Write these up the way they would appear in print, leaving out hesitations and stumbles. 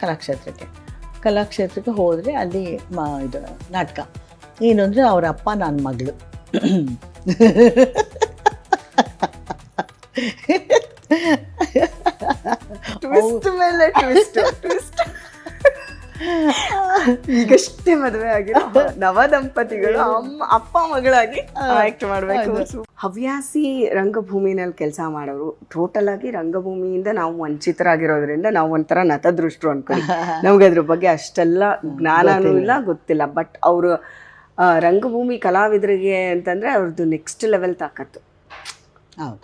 ಕಲಾಕ್ಷೇತ್ರಕ್ಕೆ ಹೋದರೆ ಅಲ್ಲಿ ಇದು ನಾಟಕ ಏನು ಅಂದರೆ ಅವರ ಅಪ್ಪ ನನ್ನ ಮಗಳು ಟ್ವಿಸ್ಟ್ ಮೇಲೆ ಟ್ವಿಸ್ಟ್ ಈಗಷ್ಟೇ ಮದುವೆ ಆಗಿರೋ ನವದಂಪತಿಗಳು ಅಪ್ಪ ಮಗಳಾಗಿ ಆಕ್ಟ್ ಮಾಡ್ಬೇಕು. ಹವ್ಯಾಸಿ ರಂಗಭೂಮಿನಲ್ಲಿ ಕೆಲಸ ಮಾಡೋರು ಟೋಟಲ್ ಆಗಿ ರಂಗಭೂಮಿಯಿಂದ ನಾವು ವಂಚಿತರಾಗಿರೋದ್ರಿಂದ ನಾವು ಒಂಥರ ನತದೃಷ್ಟರು ಅನ್ಕೊಳ್ಳಿ. ನಮ್ಗೆ ಅದ್ರ ಬಗ್ಗೆ ಅಷ್ಟೆಲ್ಲ ಜ್ಞಾನನೂ ಇಲ್ಲ, ಗೊತ್ತಿಲ್ಲ. ಬಟ್ ಅವರು ರಂಗಭೂಮಿ ಕಲಾವಿದರಿಗೆ ಅಂತಂದ್ರೆ ಅವ್ರದ್ದು ನೆಕ್ಸ್ಟ್ ಲೆವೆಲ್ ತಾಕತ್ತು.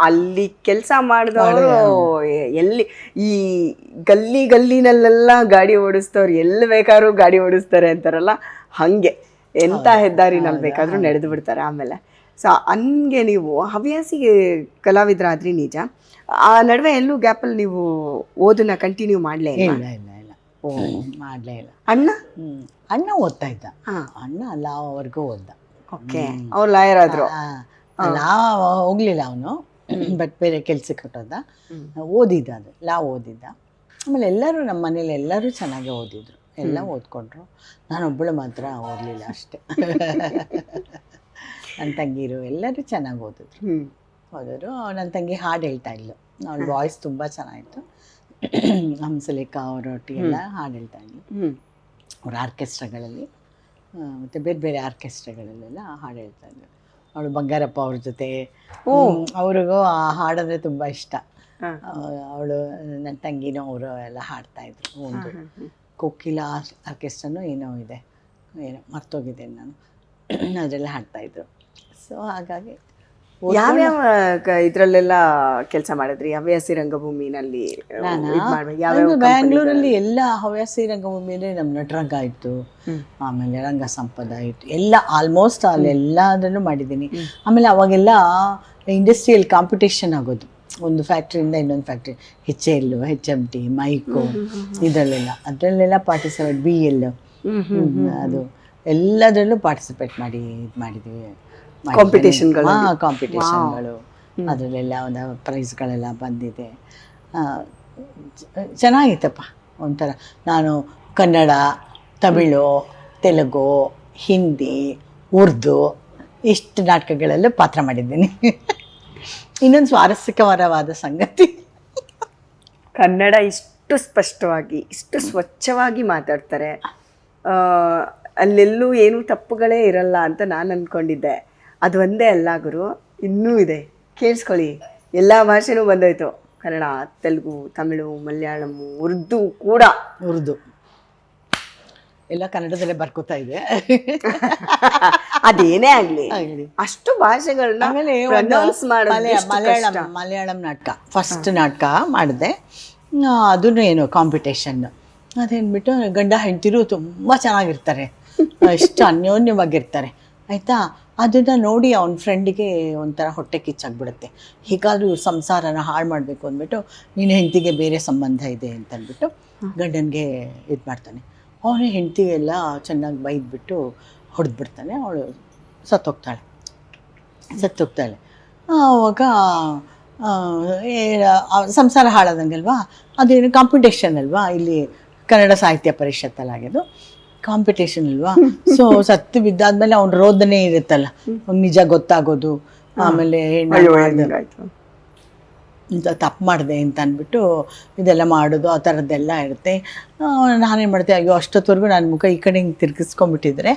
ಅಲ್ಲಿ ಕೆಲಸ ಮಾಡಿದವರು ಎಲ್ಲಿ ಈ ಗಲ್ಲಿನಲ್ಲೆಲ್ಲ ಗಾಡಿ ಓಡಿಸ್ತವ್ರು ಎಲ್ಲಿ ಬೇಕಾದ್ರೂ ಗಾಡಿ ಓಡಿಸ್ತಾರೆ ಅಂತಾರಲ್ಲ, ಹಂಗೆ ಎಂಥ ಹೆದ್ದಾರಿನಲ್ಲಿ ಬೇಕಾದ್ರೂ ನಡೆದು ಬಿಡ್ತಾರೆ. ಆಮೇಲೆ ಸೊ ಹಂಗೆ ನೀವು ಹವ್ಯಾಸಿಗೆ ಕಲಾವಿದರಾದ್ರಿ ನಿಜ. ಆ ನಡುವೆ ಎಲ್ಲೂ ಗ್ಯಾಪಲ್ಲಿ ನೀವು ಓದನ್ನ ಕಂಟಿನ್ಯೂ ಮಾಡಲೇ ಇಲ್ಲ? ಮಾಡಲೇ ಇಲ್ಲ. ಅಣ್ಣ ಓದ್ತಾ ಇದ್ದ. ಅಣ್ಣ ಲಾವರೆಗೂ ಓದ್ದ. ಓಕೆ, ಅವ್ರು ಲಾಯರ್ ಆದ್ರು. ಲಾ ಹೋಗ್ಲಿಲ್ಲ ಅವನು, ಬಟ್ ಬೇರೆ ಕೆಲ್ಸಕ್ಕೆ ಹೊಟ್ಟೋದ. ಓದಿದ್ದ, ಅದು ಲಾ ಓದಿದ್ದ. ಆಮೇಲೆ ಎಲ್ಲರೂ ನಮ್ಮ ಮನೇಲಿ ಎಲ್ಲರೂ ಚೆನ್ನಾಗೇ ಓದಿದ್ರು, ಎಲ್ಲ ಓದ್ಕೊಂಡ್ರು. ನಾನೊಬ್ಬಳು ಮಾತ್ರ ಓದಲಿಲ್ಲ ಅಷ್ಟೆ. ನನ್ನ ತಂಗಿರು ಎಲ್ಲರೂ ಚೆನ್ನಾಗಿ ಓದಿದ್ರು. ನನ್ನ ತಂಗಿ ಹಾಡು ಹೇಳ್ತಾ ಇದ್ಲು, ಅವಳ ವಾಯ್ಸ್ ತುಂಬ ಚೆನ್ನಾಗಿತ್ತು. ಹಂಸಲೇಖ ಅವರೊಟ್ಟಿಗೆಲ್ಲ ಹಾಡು ಹೇಳ್ತಾ ಇದ್ಲು. ಅವ್ರ ಆರ್ಕೆಸ್ಟ್ರಾಗಳಲ್ಲಿ ಮತ್ತು ಬೇರೆ ಬೇರೆ ಆರ್ಕೆಸ್ಟ್ರಾಗಳಲ್ಲೆಲ್ಲ ಹಾಡು ಹೇಳ್ತಾ ಇದ್ಲು. ಅವಳು ಬಂಗಾರಪ್ಪ ಅವ್ರ ಜೊತೆ, ಅವ್ರಿಗೂ ಆ ಹಾಡಂದರೆ ತುಂಬ ಇಷ್ಟ. ಅವಳು ನನ್ನ ತಂಗಿನೂ ಅವರು ಎಲ್ಲ ಹಾಡ್ತಾಯಿದ್ರು. ಒಂದು ಕೋಕಿಲ ಆರ್ಕೆಸ್ಟ್ರಾನು ಏನೋ ಇದೆ, ಏನೋ ಮರ್ತೋಗಿದ್ದೇನೆ ನಾನು, ಅದರೆಲ್ಲ ಹಾಡ್ತಾಯಿದ್ರು. ಸೊ ಹಾಗಾಗಿ ಯಾವ್ಯಾವ ಇದರಲ್ಲೆಲ್ಲ ಕೆಲಸ ಮಾಡಿದ್ರಿ ಹವ್ಯಾಸಿ ರಂಗಭೂಮಿನಲ್ಲಿ? ಬ್ಯಾಂಗ್ಳೂರಲ್ಲಿ ಎಲ್ಲ ಹವ್ಯಾಸಿ ರಂಗಭೂಮಿಯಲ್ಲಿ ನಮ್ಮ ನಟರಂಗ ಇತ್ತು, ಆಮೇಲೆ ರಂಗ ಸಂಪದ ಇತ್ತು, ಎಲ್ಲ ಆಲ್ಮೋಸ್ಟ್ ಅಲ್ಲೆಲ್ಲದನ್ನು ಮಾಡಿದ್ದೀನಿ. ಆಮೇಲೆ ಅವಾಗೆಲ್ಲ ಇಂಡಸ್ಟ್ರಿಯಲ್ ಕಾಂಪಿಟೇಷನ್ ಆಗೋದು, ಒಂದು ಫ್ಯಾಕ್ಟ್ರಿಯಿಂದ ಇನ್ನೊಂದು ಫ್ಯಾಕ್ಟ್ರಿ, HL, HMT, ಮೈಕೋ, ಇದರಲ್ಲೆಲ್ಲ ಅದರಲ್ಲೆಲ್ಲ ಪಾರ್ಟಿಸಿಪೇಟ್, BL ಅದು ಎಲ್ಲದರಲ್ಲೂ ಪಾರ್ಟಿಸಿಪೇಟ್ ಮಾಡಿ ಇದು ಮಾಡಿದ್ದೀವಿ. ಕಾಂಪಿಟೇಷನ್ಗಳು ಅದರಲ್ಲೆಲ್ಲ ಒಂದು ಪ್ರೈಸ್ಗಳೆಲ್ಲ ಬಂದಿದೆ. ಚೆನ್ನಾಗಿತ್ತಪ್ಪ ಒಂಥರ. ನಾನು ಕನ್ನಡ, ತಮಿಳು, ತೆಲುಗು, ಹಿಂದಿ, ಉರ್ದು ಇಷ್ಟು ನಾಟಕಗಳಲ್ಲೂ ಪಾತ್ರ ಮಾಡಿದ್ದೀನಿ. ಇನ್ನೊಂದು ಸ್ವಾರಸ್ಯಕರವಾದ ಸಂಗತಿ, ಕನ್ನಡ ಇಷ್ಟು ಸ್ಪಷ್ಟವಾಗಿ ಇಷ್ಟು ಸ್ವಚ್ಛವಾಗಿ ಮಾತಾಡ್ತಾರೆ, ಅಲ್ಲೆಲ್ಲೂ ಏನೂ ತಪ್ಪುಗಳೇ ಇರಲ್ಲ ಅಂತ ನಾನು ಅಂದ್ಕೊಂಡಿದ್ದೆ. ಅದು ಒಂದೇ ಅಲ್ಲ ಗುರು, ಇನ್ನೂ ಇದೆ, ಕೇಳಿಸ್ಕೊಳ್ಳಿ. ಎಲ್ಲ ಭಾಷೆನೂ ಬಂದೋಯ್ತು, ಕನ್ನಡ, ತೆಲುಗು, ತಮಿಳು, ಮಲಯಾಳಂ, ಉರ್ದು ಕೂಡ. ಉರ್ದು ಎಲ್ಲ ಕನ್ನಡದಲ್ಲೇ ಬರ್ಕೋತಾ ಇದೆ. ಅದೇನೇ ಆಗಲಿ ಅಷ್ಟು ಭಾಷೆಗಳನ್ನ ಮಲಯಾಳಂ ನಾಟಕ ಫಸ್ಟ್ ನಾಟಕ ಮಾಡಿದೆ. ಅದನ್ನು ಏನು ಕಾಂಪಿಟೇಷನ್ನು ಅದೇನ್ಬಿಟ್ಟು ಗಂಡ ಹೆಂಡತಿರು ತುಂಬ ಚೆನ್ನಾಗಿರ್ತಾರೆ, ಎಷ್ಟು ಅನ್ಯೋನ್ಯವಾಗಿರ್ತಾರೆ ಆಯಿತಾ. ಅದನ್ನು ನೋಡಿ ಅವನ ಫ್ರೆಂಡಿಗೆ ಒಂಥರ ಹೊಟ್ಟೆ ಕಿಚ್ಚಾಗ್ಬಿಡುತ್ತೆ. ಹೀಗಾದ್ರೂ ಇವ್ರ ಸಂಸಾರನ ಹಾಳು ಮಾಡಬೇಕು ಅಂದ್ಬಿಟ್ಟು, ನೀನು ಹೆಂಡತಿಗೆ ಬೇರೆ ಸಂಬಂಧ ಇದೆ ಅಂತಂದ್ಬಿಟ್ಟು ಗಂಡನಿಗೆ ಇದು ಮಾಡ್ತಾನೆ. ಅವನೇ ಹೆಂಡತಿಗೆಲ್ಲ ಚೆನ್ನಾಗಿ ಬೈದ್ಬಿಟ್ಟು ಹೊಡೆದ್ಬಿಡ್ತಾನೆ. ಅವಳು ಸತ್ತೋಗ್ತಾಳೆ. ಆವಾಗ ಸಂಸಾರ ಹಾಳಾದಂಗಲ್ವಾ, ಅದೇನು ಕಾಂಪಿಟೇಷನ್ ಅಲ್ವಾ, ಇಲ್ಲಿ ಕನ್ನಡ ಸಾಹಿತ್ಯ ಪರಿಷತ್ತಲ್ಲಾಗಿದ್ದು ಕಾಂಪಿಟೇಷನ್ ಅಲ್ವಾ. ಸೊ ಸತ್ತು ಬಿದ್ದಾದ್ಮೇಲೆ ಅವ್ನ ರೋದನೆ ಇರುತ್ತಲ್ಲ, ಅವ್ನು ನಿಜ ಗೊತ್ತಾಗೋದು, ಆಮೇಲೆ ತಪ್ಪು ಮಾಡಿದೆ ಅಂತ ಅಂದ್ಬಿಟ್ಟು ಇದೆಲ್ಲ ಮಾಡೋದು, ಆ ಥರದ್ದೆಲ್ಲ ಇರುತ್ತೆ. ನಾನೇನು ಮಾಡ್ತೆ, ಅಯ್ಯೋ ಅಷ್ಟೊತ್ತವರೆಗೂ ನನ್ನ ಮುಖ ಈ ಕಡೆ ಹಿಂಗೆ ತಿರ್ಗಿಸ್ಕೊಂಡ್ಬಿಟ್ಟಿದ್ರೆ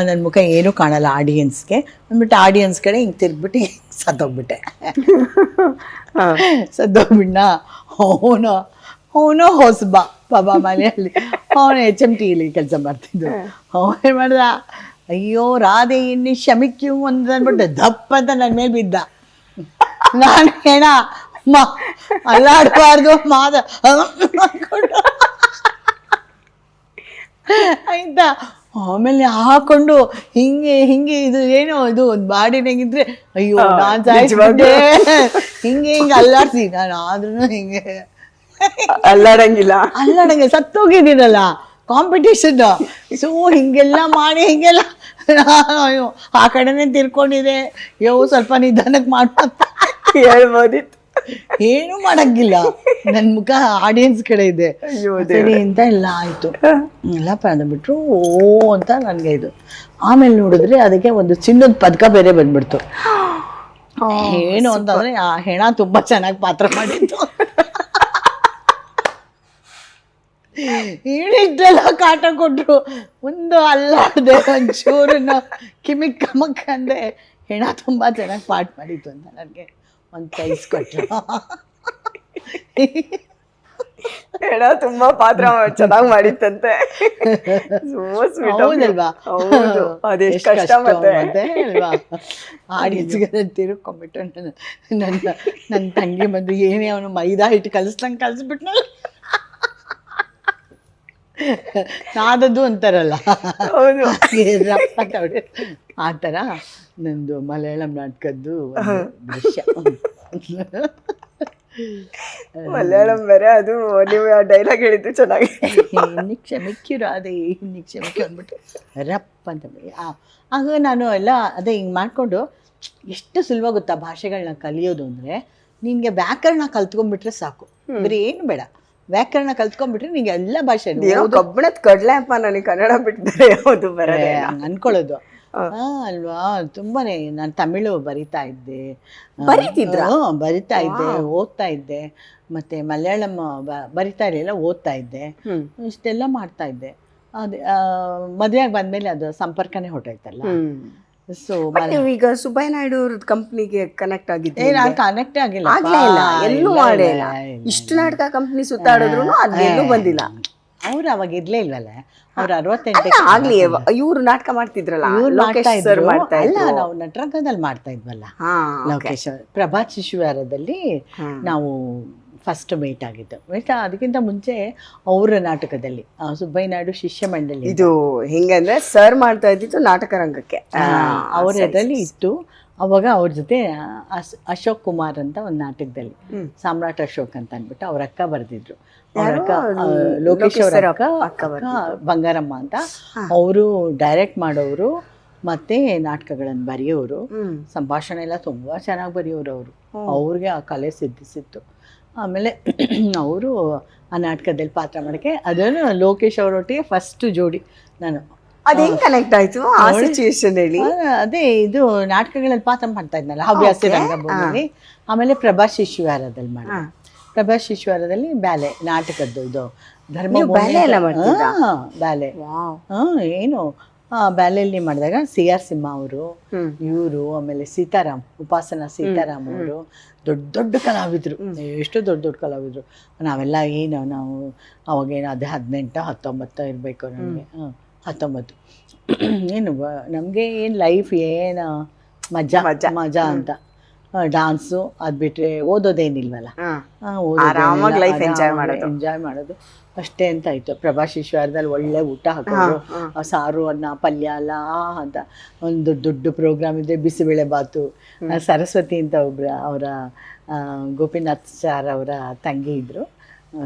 ನನ್ನ ಮುಖ ಏನೂ ಕಾಣಲ್ಲ ಆಡಿಯನ್ಸ್ಗೆ ಅಂದ್ಬಿಟ್ಟು ಆಡಿಯನ್ಸ್ ಕಡೆ ಹಿಂಗೆ ತಿರ್ಗ್ಬಿಟ್ಟು ಸತ್ತೋಗ್ಬಿಟ್ಟೆ. ಸತ್ತೋಗ್ಬಿಟ್ನ. ಅವನು ಹೊಸಬ ಬಾಬಾ ಮನೆಯಲ್ಲಿ, ಅವನು HMTಲಿ ಕೆಲಸ ಮಾಡ್ತಿದ್ದು. ಅವನೇನು ಮಾಡ್ದ, ಅಯ್ಯೋ ರಾಧೆ ಇನ್ನು ಶಮಿಕ್ಯೂ ಅಂತ ಅಂದ್ಬಿಟ್ಟು ದಪ್ಪ ಅಂತ ನನ್ನ ಮೇಲೆ ಬಿದ್ದ. ನಾನು ಹೇಳ ಅಲ್ಲಾಡಬಾರ್ದು ಆಯ್ತಾ. ಆಮೇಲೆ ಹಾಕೊಂಡು ಹಿಂಗೆ ಇದು ಏನೋ ಇದು ಒಂದು ಬಾಡಿನಾಗಿದ್ರೆ ಅಯ್ಯೋ ನಾನು ಸಾಯಿಸ್ಬಿಟ್ಟೆ, ಹಿಂಗೆ ಅಲ್ಲಾಡ್ಸಿ. ನಾನು ಆದ್ರೂ ಹಿಂಗೆ ಅಲ್ಲಾಡಂಗಿಲ್ಲ, ಸತ್ತೋಗಿದ್ದೀನಲ್ಲ ಕಾಂಪಿಟೇಷನ್. ಸೊ ಹಿಂಗೆಲ್ಲ ಮಾಡಿ ಹಿಂಗೆಲ್ಲ ಅಯ್ಯೋ ಆ ಕಡೆನೇ ತಿರ್ಕೊಂಡಿದೆ. ಸ್ವಲ್ಪ ನಿಧಾನಕ್ಕೆ ಮಾಡ್ತಾ ಹೇಳ್ಬೋದಿತ್ತು. ಏನು ಮಾಡಂಗಿಲ್ಲ, ನನ್ನ ಮುಖ ಆಡಿಯನ್ಸ್ ಕಡೆ ಇದೆ. ಸರಿ ಅಂತ ಎಲ್ಲ ಆಯ್ತು, ಎಲ್ಲ ಬಂದ್ಬಿಟ್ರು. ಓ ಅಂತ ನನಗೆ ಇದು. ಆಮೇಲೆ ನೋಡಿದ್ರೆ ಅದಕ್ಕೆ ಒಂದು ಚಿನ್ನದ ಪದಕ ಬೇರೆ ಬಂದ್ಬಿಡ್ತು. ಏನು ಅಂತಂದ್ರೆ ಆ ಹೆಣ ತುಂಬಾ ಚೆನ್ನಾಗಿ ಪಾತ್ರ ಮಾಡಿತ್ತು. ಇಷ್ಟೆಲ್ಲ ಕಾಟ ಕೊಟ್ರು, ಒಂದು ಅಲ್ಲಾಡ್ದೆ, ಒಂಚೂರು ಕಿಮಿಕ್ ಕಮಕ್ ಅಂದೆ. ಹೆಣ ತುಂಬಾ ಚೆನ್ನಾಗಿ ಪಾಠ ಮಾಡಿತ್ತು ಅಂತ ನನಗೆ ಒಂದು ಪ್ರೈಸ್ ಕೊಟ್ಟರು. ಹೆಣ ತುಂಬಾ ಪಾತ್ರ ಚೆನ್ನಾಗಿ ಮಾಡಿತ್ತಂತೆ. ಹೌದಲ್ವಾ? ಅದೆಷ್ಟು ಕಷ್ಟ ಮತ್ತೆ ಅಲ್ವಾ? ಆಡಿಯನ್ಸ್ಗೆ ತಿರುಗ್ಕೊಂಡ್ಬಿಟ್ಟು ನನ್ನ ತಂಗಿ ಬಂದು ಏನೇ ಅವನು ಮೈದಾ ಹಿಟ್ಟು ಕಲಿಸ್ಬಿಟ್ನಲ್ಲ, ನಾದದ್ದು ಅಂತಾರಲ್ಲ, ಹೌದು, ಆ ಥರ ನಂದು ಮಲಯಾಳಂ ನಾಟಕದ್ದು ದೃಶ್ಯ. ಮಲಯಾಳಂ ಬೇರೆ, ಅದು ನೀವು ಆ ಡೈಲಾಗ್ ಹೇಳಿದ್ದು ಚೆನ್ನಾಗಿ. ಇನ್ನು ಕ್ಷಮಿಕ್ಕಿರು ಅದೇ, ಇನ್ನು ಕ್ಷಮಿಕ್ಕಿ ಅಂದ್ಬಿಟ್ಟು ರಪ್ ಅಂತ. ಆಗ ನಾನು ಎಲ್ಲ ಅದೇ ಹಿಂಗೆ ಮಾಡಿಕೊಂಡು, ಎಷ್ಟು ಸುಲಭ ಗೊತ್ತಾ ಭಾಷೆಗಳನ್ನ ಕಲಿಯೋದು ಅಂದರೆ, ನಿನಗೆ ವ್ಯಾಕರಣ ಕಲ್ತ್ಕೊಂಡ್ಬಿಟ್ರೆ ಸಾಕು, ಬರೀ ಏನು ಬೇಡ. ವ್ಯಾಕರಣ ಕಲ್ತ್ಕೊಂಡ್ಬಿಟ್ರೆ ನಿಂಗೆ ಎಲ್ಲ ಭಾಷೆ ಕಬ್ಬಣದ ಕಡ್ಲೆ ಅಪ್ಪ, ನನಗೆ ಕನ್ನಡ ಬಿಟ್ಟಿದ್ದಾರೆ ಯಾವುದು ಬರೋದೇ ಅನ್ಕೊಳ್ಳೋದು ಅಲ್ವಾ. ತುಂಬಾನೇ ನಾನು ತಮಿಳು ಬರಿತಾ ಇದ್ದೆ, ಬರಿತಾ ಇದ್ದೆ, ಓದ್ತಾ ಇದ್ದೆ. ಮತ್ತೆ ಮಲಯಾಳಂ ಬರಿತಾ ಇರಲಿಲ್ಲ, ಓದ್ತಾ ಇದ್ದೆ. ಇಷ್ಟೆಲ್ಲ ಮಾಡ್ತಾ ಇದ್ದೆ. ಅದೇ ಮದುವೆಯಾಗಿ ಬಂದ್ಮೇಲೆ ಅದು ಸಂಪರ್ಕನೇ ಹೊಟ್ಟೋಯ್ತಲ್ಲ. ಸೊ ಈಗ ಸುಬ್ಬಯ್ಯ ನಾಯ್ಡು ಅವ್ರದ್ದು ಕಂಪ್ನಿಗೆ ಕನೆಕ್ಟ್ ಆಗಿದ್ದೆ? ನಾನು ಕನೆಕ್ಟ್ ಆಗಿಲ್ಲ, ಎಲ್ಲೂ ಮಾಡಿಲ್ಲ. ಇಷ್ಟು ನಾಟಕ ಕಂಪ್ನಿ ಸುತ್ತಾಡಿದ್ರು ಅದೇನೂ ಬಂದಿಲ್ಲ. ಅವ್ರು ಅವಾಗ ಇರ್ಲೇ ಇಲ್ವಲ್ಲ, ಅವ್ರು 68 ಆಗ್ಲಿ. ಇವ್ರು ನಾಟಕ ಮಾಡ್ತಿದ್ರಲ್ಲ, ಇವ್ರು ಮಾಡ್ತಾ ಇದ್ರು. ಅಲ್ಲ, ನಾವು ನಟರಂಗದಲ್ಲಿ ಮಾಡ್ತಾ ಇದ್ವಲ್ಲ, ಲೋಕೇಶ್ ಪ್ರಭಾ ಶಿಶುವಾರದಲ್ಲಿ ನಾವು ಫಸ್ಟ್ ಮೀಟ್ ಆಗಿದ್ದು. ಅದಕ್ಕಿಂತ ಮುಂಚೆ ಅವರ ನಾಟಕದಲ್ಲಿ ಸುಬ್ಬಯ್ಯ ನಾಯ್ಡು ಶಿಷ್ಯ ಮಂಡಳಿ, ಇದು ಹೆಂಗಂದ್ರೆ ಸರ್ ಮಾಡ್ತಾ ಇದ್ದಿತ್ತು ನಾಟಕ ರಂಗಕ್ಕೆ, ಅವ್ರ ಇದರಲ್ಲಿ ಇತ್ತು. ಅವಾಗ ಅವ್ರ ಜೊತೆ ಅಶೋಕ್ ಕುಮಾರ್ ಅಂತ ಒಂದು ನಾಟಕದಲ್ಲಿ, ಸಾಮ್ರಾಟ್ ಅಶೋಕ್ ಅಂತ ಅಂದ್ಬಿಟ್ಟು ಅವ್ರ ಅಕ್ಕ ಬರೆದಿದ್ರು. ಅವ್ರ ಅಕ್ಕ ಲೋಕೇಶ್ ಅವರ ಅಕ್ಕ ಬಂಗಾರಮ್ಮ ಅಂತ. ಅವರು ಡೈರೆಕ್ಟ್ ಮಾಡೋರು, ಮತ್ತೆ ನಾಟಕಗಳನ್ನು ಬರೆಯೋರು, ಸಂಭಾಷಣೆ ಎಲ್ಲ ತುಂಬಾ ಚೆನ್ನಾಗಿ ಬರೆಯೋರು. ಅವ್ರಿಗೆ ಆ ಕಲೆ ಸಿದ್ಧಿಸಿತ್ತು. ಆಮೇಲೆ ಅವರು ಆ ನಾಟಕದಲ್ಲಿ ಪಾತ್ರ ಮಾಡೋಕ್ಕೆ, ಅದನ್ನು ಲೋಕೇಶ್ ಅವರೊಟ್ಟಿಗೆ ಫಸ್ಟ್ ಜೋಡಿ ನಾನು. ಅದೇನು ಕನೆಕ್ಟ್ ಆಯ್ತು ಆ ಸಿಚುಯೇಷನ್ ಹೇಳಿ? ಅದೇ ಇದು ನಾಟಕಗಳಲ್ಲಿ ಪಾತ್ರ ಮಾಡ್ತಾ ಇದ್ನಲ್ಲ, ಹವ್ಯಾಸಿ ರಂಗಭೂಮಿಲಿ. ಆಮೇಲೆ ಪ್ರಭಾ ಶಿಶುವಾರದಲ್ಲಿ ಮಾಡಿದೆ. ಪ್ರಭಾ ಶಿಶುವಾರದಲ್ಲಿ ಬ್ಯಾಲೆ ನಾಟಕದ್ದು, ಇದು ಧರ್ಮಭೂಮಿ ಬ್ಯಾಲೆ. ಏನು ಬ್ಯಾಲೆಯಲ್ಲಿ ಮಾಡಿದಾಗ CR ಸಿಂಹ ಅವರು, ಇವರು, ಆಮೇಲೆ ಸೀತಾರಾಮ್, ಉಪಾಸನಾ ಸೀತಾರಾಮ್ ಅವರು ದೊಡ್ಡ ದೊಡ್ಡ ಕಲಾವಿದರು, ಎಷ್ಟು ದೊಡ್ಡ ದೊಡ್ಡ ಕಲಾವಿದರು. ನಾವೆಲ್ಲ ಏನು, ನಾವು ಅವಾಗೇನು ಅದೇ 18 19 ಇರಬೇಕು ನನಗೆ, 19. ಏನು ನಮಗೆ ಏನು ಲೈಫ್, ಏನು ಮಜಾ ಅಂತ. ಡಾನ್ಸು ಅದು ಬಿಟ್ಟರೆ ಓದೋದೇನಿಲ್ವಲ್ಲ, ಎಂಜಾಯ್ ಮಾಡೋದು ಅಷ್ಟೇ ಅಂತ ಆಯಿತು. ಪ್ರಭಾ ಶಿಶುವಾರದಲ್ಲಿ ಒಳ್ಳೆ ಊಟ ಹಾಕೋದು, ಸಾರು ಅನ್ನ ಪಲ್ಯ ಅಲ್ಲ ಅಂತ. ಒಂದು ದೊಡ್ಡ ಪ್ರೋಗ್ರಾಮ್ ಇದೆ, ಬಿಸಿಬೇಳೆ ಬಾತು. ಸರಸ್ವತಿ ಅಂತ ಒಬ್ಬರು, ಅವರ ಗೋಪಿನಾಥ್ ಸಾರ್ ಅವರ ತಂಗಿ ಇದ್ದರು,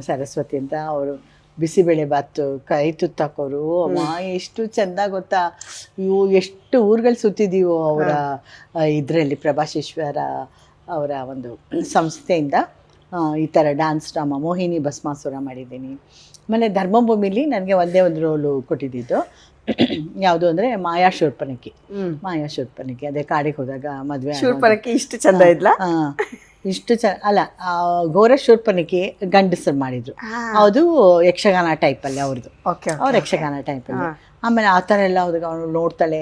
ಸರಸ್ವತಿ ಅಂತ. ಅವರು ಬಿಸಿಬೇಳೆ ಬಾತು, ಕೈ ತುತ್ತಾಕೋರು. ಅಮ್ಮ ಎಷ್ಟು ಚೆಂದ ಗೊತ್ತಾ, ಇವು ಎಷ್ಟು ಊರುಗಳು ಸುತ್ತಿದ್ದೀವೋ ಅವರ ಇದರಲ್ಲಿ. ಪ್ರಭಾ ಶಿಶುವಾರ ಅವರ ಒಂದು ಸಂಸ್ಥೆಯಿಂದ ಈ ಥರ ಡ್ಯಾನ್ಸ್ ಡ್ರಾಮಾ, ಮೋಹಿನಿ ಭಸ್ಮಾಸುರ ಮಾಡಿದ್ದೀನಿ. ಆಮೇಲೆ ಧರ್ಮಭೂಮಿಲಿ ನನಗೆ ಒಂದೇ ಒಂದು ರೋಲು ಕೊಟ್ಟಿದ್ದು ಯಾವುದು ಅಂದರೆ ಮಾಯಾ ಶೂರ್ಪನಖಿ. ಅದೇ ಕಾಡಿಗೆ ಹೋದಾಗ ಮದುವೆ ಶೂರ್ಪನಖಿ ಇಷ್ಟು ಚೆಂದ ಇದ್ಲ. ಇಷ್ಟು ಅಲ್ಲ, ಘೋರ ಶೂರ್ಪನಖಿ ಗಂಡಸರು ಮಾಡಿದ್ರು, ಅದು ಯಕ್ಷಗಾನ ಟೈಪಲ್ಲಿ ಅವ್ರದ್ದು. ಅವ್ರು ಯಕ್ಷಗಾನ ಟೈಪಲ್ಲಿ. ಆಮೇಲೆ ಆ ಥರ ಎಲ್ಲ ಹೋದಾಗ ಅವನು ನೋಡ್ತಾಳೆ,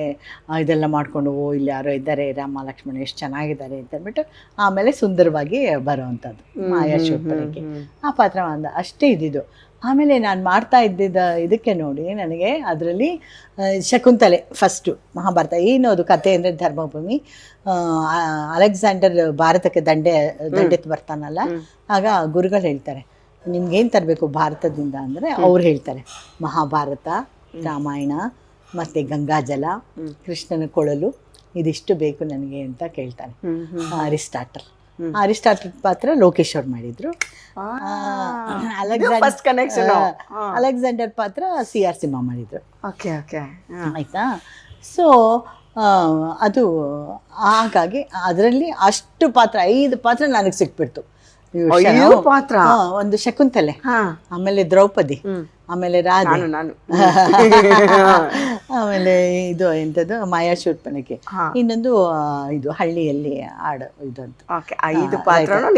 ಇದೆಲ್ಲ ಮಾಡಿಕೊಂಡು, ಓ ಇಲ್ಲಿ ಯಾರೋ ಇದ್ದಾರೆ, ರಾಮ ಲಕ್ಷ್ಮಣ ಎಷ್ಟು ಚೆನ್ನಾಗಿದ್ದಾರೆ ಅಂತ ಅಂದ್ಬಿಟ್ಟು ಆಮೇಲೆ ಸುಂದರವಾಗಿ ಬರೋವಂಥದ್ದು ಮಾಯಾ ಶೂರ್ಪನಖಿ. ಆ ಪಾತ್ರ ಅಷ್ಟೇ ಇದ್ದಿದ್ದು. ಆಮೇಲೆ ನಾನು ಮಾಡ್ತಾ ಇದ್ದಿದ್ದ ಇದಕ್ಕೆ ನೋಡಿ, ನನಗೆ ಅದರಲ್ಲಿ ಶಕುಂತಲೆ ಫಸ್ಟು ಮಹಾಭಾರತ ಏನು ಅದು ಕತೆ ಅಂದರೆ, ಧರ್ಮಭೂಮಿ ಅಲೆಕ್ಸಾಂಡರ್ ಭಾರತಕ್ಕೆ ದಂಡೆತ್ತು ಬರ್ತಾನಲ್ಲ, ಆಗ ಗುರುಗಳು ಹೇಳ್ತಾರೆ ನಿಮ್ಗೇನು ತರಬೇಕು ಭಾರತದಿಂದ ಅಂದರೆ, ಅವ್ರು ಹೇಳ್ತಾರೆ ಮಹಾಭಾರತ, ರಾಮಾಯಣ, ಮತ್ತು ಗಂಗಾಜಲ, ಕೃಷ್ಣನ ಕೊಳಲು, ಇದಿಷ್ಟು ಬೇಕು ನನಗೆ ಅಂತ ಕೇಳ್ತಾನೆ. ಅರಿಸ್ಟಾಟಲ್ ಪಾತ್ರ ಲೋಕೇಶ್ ಅವ್ರು ಮಾಡಿದ್ರು. ಅಲೆಕ್ಸಾಂಡರ್ ಪಾತ್ರ CR ಸಿಂಹ ಮಾಡಿದ್ರು. ಆಯ್ತಾ. ಸೊ ಅದು ಹಾಗಾಗಿ ಅದರಲ್ಲಿ ಅಷ್ಟು ಪಾತ್ರ 5 ಪಾತ್ರ ನನಗೆ ಸಿಕ್ಬಿಡ್ತು. ಅಯ್ಯೋ ಪಾತ್ರ. ಒಂದು ಶಕುಂತಲೆ, ಹಾ ಆಮೇಲೆ ದ್ರೌಪದಿ, ಆಮೇಲೆ ರಾಧೆ, ನಾನು ಆಮೇಲೆ ಇದು ಎಂಥದ್ದು ಮಾಯಾ ಶೂರ್ಪಣಖಿ, ಇನ್ನೊಂದು ಇದು ಹಳ್ಳಿಯಲ್ಲಿ ಆಡು ಇದಂತ. ಓಕೆ, 5 ಪಾತ್ರನೂ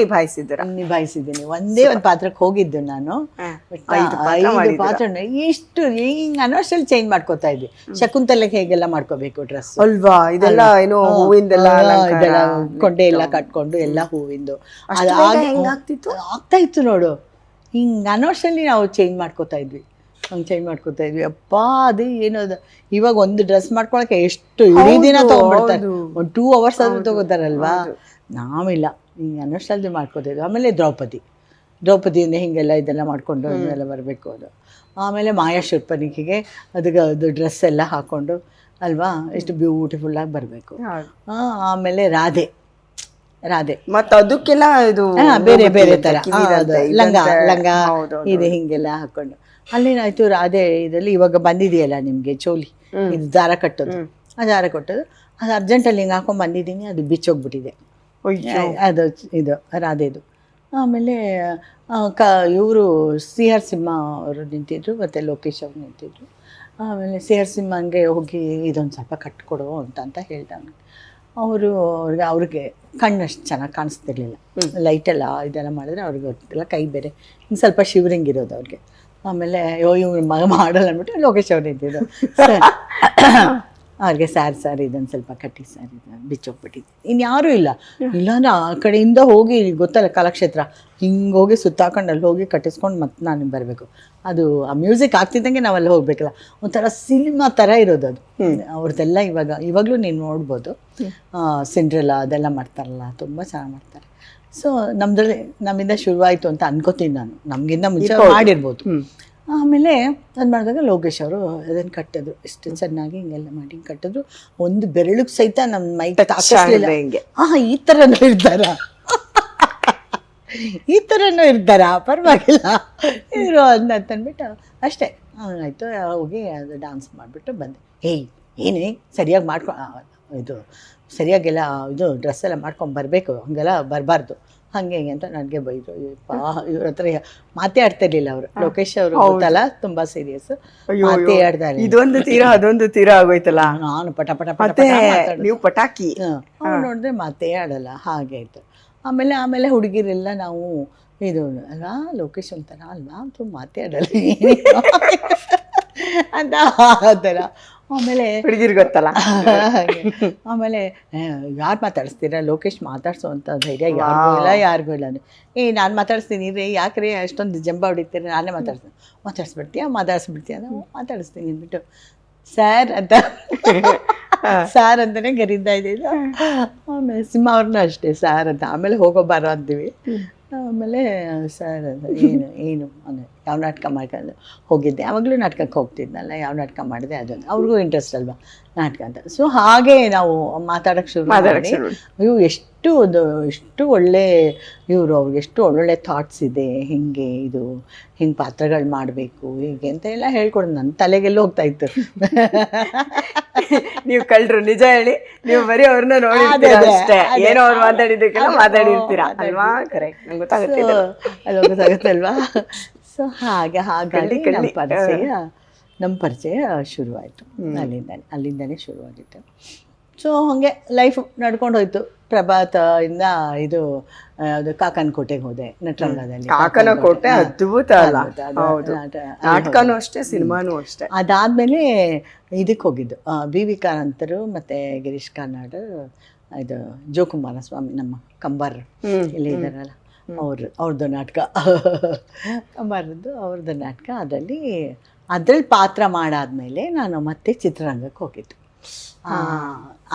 ನಿಭಾಯಿಸಿದ್ದೀನಿ. ಒಂದೇ ಒಂದು ಪಾತ್ರಕ್ಕೆ ಹೋಗಿದ್ದು ನಾನು. ಐದು ಪಾತ್ರ ಎಷ್ಟು ಹಿಂಗ್ ಅನ್ನೋಷ್ಟಲ್ಲಿ ಚೇಂಜ್ ಮಾಡ್ಕೋತಾ ಇದ್ವಿ. ಶಕುಂತಲೆಗೆ ಹೇಗೆಲ್ಲ ಮಾಡ್ಕೋಬೇಕು ಡ್ರೆಸ್ ಅಲ್ವಾ, ಇದೆಲ್ಲ ಏನೋ ಹೂವಿಂದೆಲ್ಲ ಇದೆಲ್ಲ ಕೊಂಡೆ ಎಲ್ಲ ಕಟ್ಕೊಂಡು ಎಲ್ಲ ಹೂವಿಂದು ಆಗ್ತಾ ಇತ್ತು ನೋಡು. ಹಿಂಗೆ ಅನ್ನೋಷ್ಟಲ್ಲಿ ನಾವು ಚೇಂಜ್ ಮಾಡ್ಕೋತಾ ಇದ್ವಿ, ಹಂಗೆ ಚೇಂಜ್ ಮಾಡ್ಕೋತಾ ಇದ್ವಿ. ಅಪ್ಪ ಅದು ಏನದು, ಇವಾಗ ಒಂದು ಡ್ರೆಸ್ ಮಾಡ್ಕೊಳಕ್ಕೆ ಎಷ್ಟು ಇಡೀ ದಿನ ತೊಗೊಂಡ್ಬಿಡ್ತಾರೆ, ಒಂದು 2 hours ಆದ್ರೂ ತೊಗೋತಾರಲ್ವಾ. ನಾವಿಲ್ಲ, ಹಿಂಗೆ ಅನ್ನೋಷ್ಟಲ್ಲಿ ಮಾಡ್ಕೋತಾ ಇದ್ವಿ. ಆಮೇಲೆ ದ್ರೌಪದಿಯಿಂದ ಹಿಂಗೆಲ್ಲ ಇದೆಲ್ಲ ಮಾಡ್ಕೊಂಡು ಎಲ್ಲ ಬರಬೇಕು ಅದು. ಆಮೇಲೆ ಮಾಯಾ ಶೂರ್ಪಣಖಿಗೆ ಅದು ಡ್ರೆಸ್ ಎಲ್ಲ ಹಾಕ್ಕೊಂಡು ಅಲ್ವಾ, ಎಷ್ಟು ಬ್ಯೂಟಿಫುಲ್ಲಾಗಿ ಬರಬೇಕು. ಆಮೇಲೆ ರಾಧೆ ಮತ್ತೆ ಅದಕ್ಕೆಲ್ಲ ಇದು ಬೇರೆ ಬೇರೆ ತರ ಲಂಗ ಇದೆ ಹಿಂಗೆಲ್ಲ ಹಾಕೊಂಡು ಅಲ್ಲೇನಾಯ್ತು. ರಾಧೆ ಇದರಲ್ಲಿ ಇವಾಗ ಬಂದಿದೆಯಲ್ಲ ನಿಮ್ಗೆ ಚೋಲಿ, ಇದು ದಾರ ಕಟ್ಟೋದು, ಆ ದಾರ ಕಟ್ಟೋದು ಅದು ಅರ್ಜೆಂಟಲ್ಲಿ ಹಿಂಗೆ ಹಾಕೊಂಡು ಬಂದಿದ್ದೀನಿ, ಅದು ಬಿಚ್ಚೋಗ್ಬಿಟ್ಟಿದೆ ಅದು ಇದು ರಾಧೆದು. ಆಮೇಲೆ ಇವರು CR ಸಿಂಹ ಅವರು ನಿಂತಿದ್ರು, ಮತ್ತು ಲೋಕೇಶ್ ಅವ್ರು ನಿಂತಿದ್ರು. ಆಮೇಲೆ CR ಸಿಂಹಂಗೆ ಹೋಗಿ ಇದೊಂದು ಸ್ವಲ್ಪ ಕಟ್ಕೊಡು ಅಂತ ಹೇಳ್ದ. ಅವ್ರಿಗೆ ಕಣ್ಣಷ್ಟು ಚೆನ್ನಾಗಿ ಕಾಣಿಸ್ತಿರ್ಲಿಲ್ಲ, ಲೈಟೆಲ್ಲ ಇದೆಲ್ಲ ಮಾಡಿದ್ರೆ ಅವ್ರಿಗೆ ಗೊತ್ತಿಲ್ಲ, ಕೈ ಬೇರೆ ಇನ್ನು ಸ್ವಲ್ಪ ಶಿವರಿಂಗ್ ಇರೋದು ಅವ್ರಿಗೆ. ಆಮೇಲೆ ಇವ್ರ ಮಗ ಮಾಡಲ್ಲ ಅಂದ್ಬಿಟ್ಟು ಲೋಕೇಶ್ ಅವ್ರು ಇದ್ದಿದ್ದು. ಅವ್ರಿಗೆ ಸಾರ್ ಇದೊಂದು ಸ್ವಲ್ಪ ಕಟ್ಟಿ ಸಾರ್ ಇದು ಬಿಚ್ಚೋಗ್ಬಿಟ್ಟಿದ್ದೆ. ಇನ್ಯಾರೂ ಇಲ್ಲಾಂದ್ರೆ ಆ ಕಡೆಯಿಂದ ಹೋಗಿ ಗೊತ್ತಲ್ಲ ಕಲಾಕ್ಷೇತ್ರ, ಹಿಂಗೆ ಹೋಗಿ ಸುತ್ತಾಕೊಂಡು ಅಲ್ಲಿ ಹೋಗಿ ಕಟ್ಟಿಸ್ಕೊಂಡು ಮತ್ತೆ ನಾನು ಬರಬೇಕು. ಅದು ಆ ಮ್ಯೂಸಿಕ್ ಆಗ್ತಿದ್ದಂಗೆ ನಾವು ಅಲ್ಲಿ ಹೋಗ್ಬೇಕಲ್ಲ, ಒಂಥರ ಸಿನಿಮಾ ಥರ ಇರೋದು ಅದು ಅವ್ರದ್ದೆಲ್ಲ. ಇವಾಗಲೂ ನೀನು ನೋಡ್ಬೋದು, ಸಿಂಡ್ರೆಲಾ ಅದೆಲ್ಲ ಮಾಡ್ತಾರಲ್ಲ, ತುಂಬ ಚೆನ್ನಾಗಿ ಮಾಡ್ತಾರೆ. ಸೊ ನಮ್ಮಿಂದ ಶುರುವಾಯಿತು ಅಂತ ಅನ್ಕೋತೀನಿ ನಾನು, ನಮಗಿಂತ ಮುಂಚೆ ಮಾಡಿರ್ಬೋದು. ಆಮೇಲೆ ಅದು ಮಾಡಿದಾಗ ಲೋಕೇಶ್ ಅವರು ಅದನ್ನು ಕಟ್ಟಿದ್ರು, ಎಷ್ಟು ಚೆನ್ನಾಗಿ ಹಿಂಗೆಲ್ಲ ಮಾಡಿ ಹಿಂಗೆ ಕಟ್ಟಿದ್ರು. ಒಂದು ಬೆರಳಿಗೆ ಸಹಿತ ನಮ್ಮ ಮೈ ತಾಕಿಸ್ಲಿಲ್ಲ. ಈ ಥರನೂ ಇರ್ತಾರಾ ಪರವಾಗಿಲ್ಲ ಇರೋ ಅಂತಂದ್ಬಿಟ್ಟು ಅಷ್ಟೇ ಆಯಿತು. ಹೋಗಿ ಅದು ಡಾನ್ಸ್ ಮಾಡಿಬಿಟ್ಟು ಬಂದೆ. ಏನೇ ಸರಿಯಾಗಿ ಸರಿಯಾಗೆಲ್ಲ ಇದು ಡ್ರೆಸ್ ಎಲ್ಲ ಮಾಡ್ಕೊಂಡು ಬರಬೇಕು, ಹಂಗೆಲ್ಲ ಬರಬಾರ್ದು, ಹಂಗೆ ಅಂತ ನನಗೆ ಬೈದರು. ಇವ್ರ ಹತ್ರ ಮಾತೇ ಆಡ್ತಿರ್ಲಿಲ್ಲ ಅವರು. ಲೋಕೇಶ್ ಅವರು ಗೊತ್ತಲ್ಲ, ತುಂಬಾ ಸೀರಿಯಸ್, ಮಾತೇ ಆಡ್ತಾ ಇರಲಿಲ್ಲ. ಇದೊಂದು ತೀರಾ ಅದೊಂದು ತೀರಾ ಆಗೋಯ್ತಲ್ಲ. ನಾನು ಪಟ ನೀವು ಪಟಾಕಿ ನೋಡಿದ್ರೆ ಮಾತೇ ಆಡಲ್ಲ, ಹಾಗೆ ಆಯ್ತು. ಆಮೇಲೆ ಹುಡುಗಿರೆಲ್ಲ ನಾವು ಇದು ಅಲ್ವಾ ಲೋಕೇಶ್ ಅಂತಾರ ಅಲ್ವಾ ಅಂತ ಮಾತೇ ಆಡಲ್ಲ ಅಂತ ಆ ಥರ. ಆಮೇಲೆ ಹುಡುಗಿರ್ ಗೊತ್ತಲ್ಲ. ಆಮೇಲೆ ಯಾರು ಮಾತಾಡಿಸ್ತೀರಾ, ಲೋಕೇಶ್ ಮಾತಾಡ್ಸೋ ಅಂತ ಧೈರ್ಯ ಯಾರಿಗೂ ಇಲ್ಲ ಅಂದ್ರೆ ನಾನು ಮಾತಾಡಿಸ್ತೀನಿ ರೀ, ಯಾಕ್ರಿ ಅಷ್ಟೊಂದು ಜಂಬ ಹೊಡಿತೀರಿ, ನಾನೇ ಮಾತಾಡಿಸ್ಬಿಡ್ತೀಯ ನಾವು ಮಾತಾಡಿಸ್ತೀನಿ ಅಂದ್ಬಿಟ್ಟು ಸಾರ್ ಅಂತಾನೆ ಕರೀತಾ ಇದ್ದಿದ್ದು. ಆಮೇಲೆ ಸಿಂಹ ಅವ್ರನ್ನೂ ಅಷ್ಟೇ ಸಾರ್ ಅಂತ. ಆಮೇಲೆ ಹೋಗೋಬಾರೋ ಅಂತೀವಿ. ಆಮೇಲೆ ಸರ್ ಏನು ಅಂದರೆ ಯಾವ ನಾಟಕ ಮಾಡ್ಕೊಂಡು ಹೋಗಿದ್ದೆ, ಯಾವಾಗಲೂ ನಾಟಕಕ್ಕೆ ಹೋಗ್ತಿದ್ನಲ್ಲ, ಯಾವ ನಾಟಕ ಮಾಡಿದೆ ಅದೊಂದು ಅವ್ರಿಗೂ ಇಂಟ್ರೆಸ್ಟ್ ಅಲ್ವಾ ನಾಟಕ ಅಂತ. ಸೊ ಹಾಗೆ ನಾವು ಮಾತಾಡೋಕ್ಕೆ ಶುರು ಮಾಡಿ, ಅಯ್ಯೋ ಎಷ್ಟು ಒಳ್ಳೆ ಇವರು, ಅವ್ರಿಗೆ ಎಷ್ಟು ಒಳ್ಳೊಳ್ಳೆ ಥಾಟ್ಸ್ ಇದೆ, ಹಿಂಗೆ ಪಾತ್ರಗಳು ಮಾಡಬೇಕು ಹೀಗೆ ಅಂತ ಎಲ್ಲ ಹೇಳ್ಕೊಡೋದು. ನನ್ನ ತಲೆಗೆಲ್ಲ ಹೋಗ್ತಾ ಇತ್ತು. ನೀವು ಕಳ್ರು, ನಿಜ ಹೇಳಿ, ನೀವು ಬರೀ ಅವ್ರನ್ನ ನೋಡಿರ್ತೀರ ಅಷ್ಟೇ, ಏನೋ ಅವ್ರು ಮಾತಾಡಿದ್ದಕ್ಕೆಲ್ಲ ಮಾತಾಡಿರ್ತೀರ ಅಲ್ವಾ? ಕರೆಕ್ಟ್, ನಂಗೆ ಗೊತ್ತಾಗುತ್ತಲ್ವಾ? ಸೊ ಹಾಗಾಗಿ ನಮ್ಮ ಪರಿಚಯ ಶುರುವಾಯಿತು. ಅಲ್ಲಿಂದನೇ ಶುರುವಾಗಿತ್ತು. ಸೊ ಹಾಗೆ ಲೈಫ್ ನಡ್ಕೊಂಡು ಹೋಯ್ತು. ಪ್ರಭಾತದಿಂದ ಇದು ಕಾಕನ ಕೋಟೆಗೆ ಹೋದೆ, ನಟರಂಗದಲ್ಲಿ. ಕಾಕನ ಕೋಟೆ ಅದ್ಭುತ ಅಲ್ಲ? ನಾಟಕನೂ ಅಷ್ಟೇ, ಸಿನಿಮಾನೂ ಅಷ್ಟೇ. ಅದಾದ್ಮೇಲೆ ಇದಕ್ಕೆ ಹೋಗಿದ್ದು BV ಕಾರಂತರು ಮತ್ತು ಗಿರೀಶ್ ಕಾರ್ನಾಡ್, ಇದು ಜೋಕುಮಾರ ಸ್ವಾಮಿ ನಮ್ಮ ಕಂಬಾರ್ ಇಲ್ಲಿ ಇದ್ದಾರಲ್ಲ, ಅವ್ರದ್ದು ನಾಟಕ, ಕಂಬಾರದ್ದು ಅವ್ರದ್ದು ನಾಟಕ. ಅದ್ರಲ್ಲಿ ಪಾತ್ರ ಮಾಡಾದ್ಮೇಲೆ ನಾನು ಮತ್ತೆ ಚಿತ್ರರಂಗಕ್ಕೆ ಹೋಗಿದ್ದು.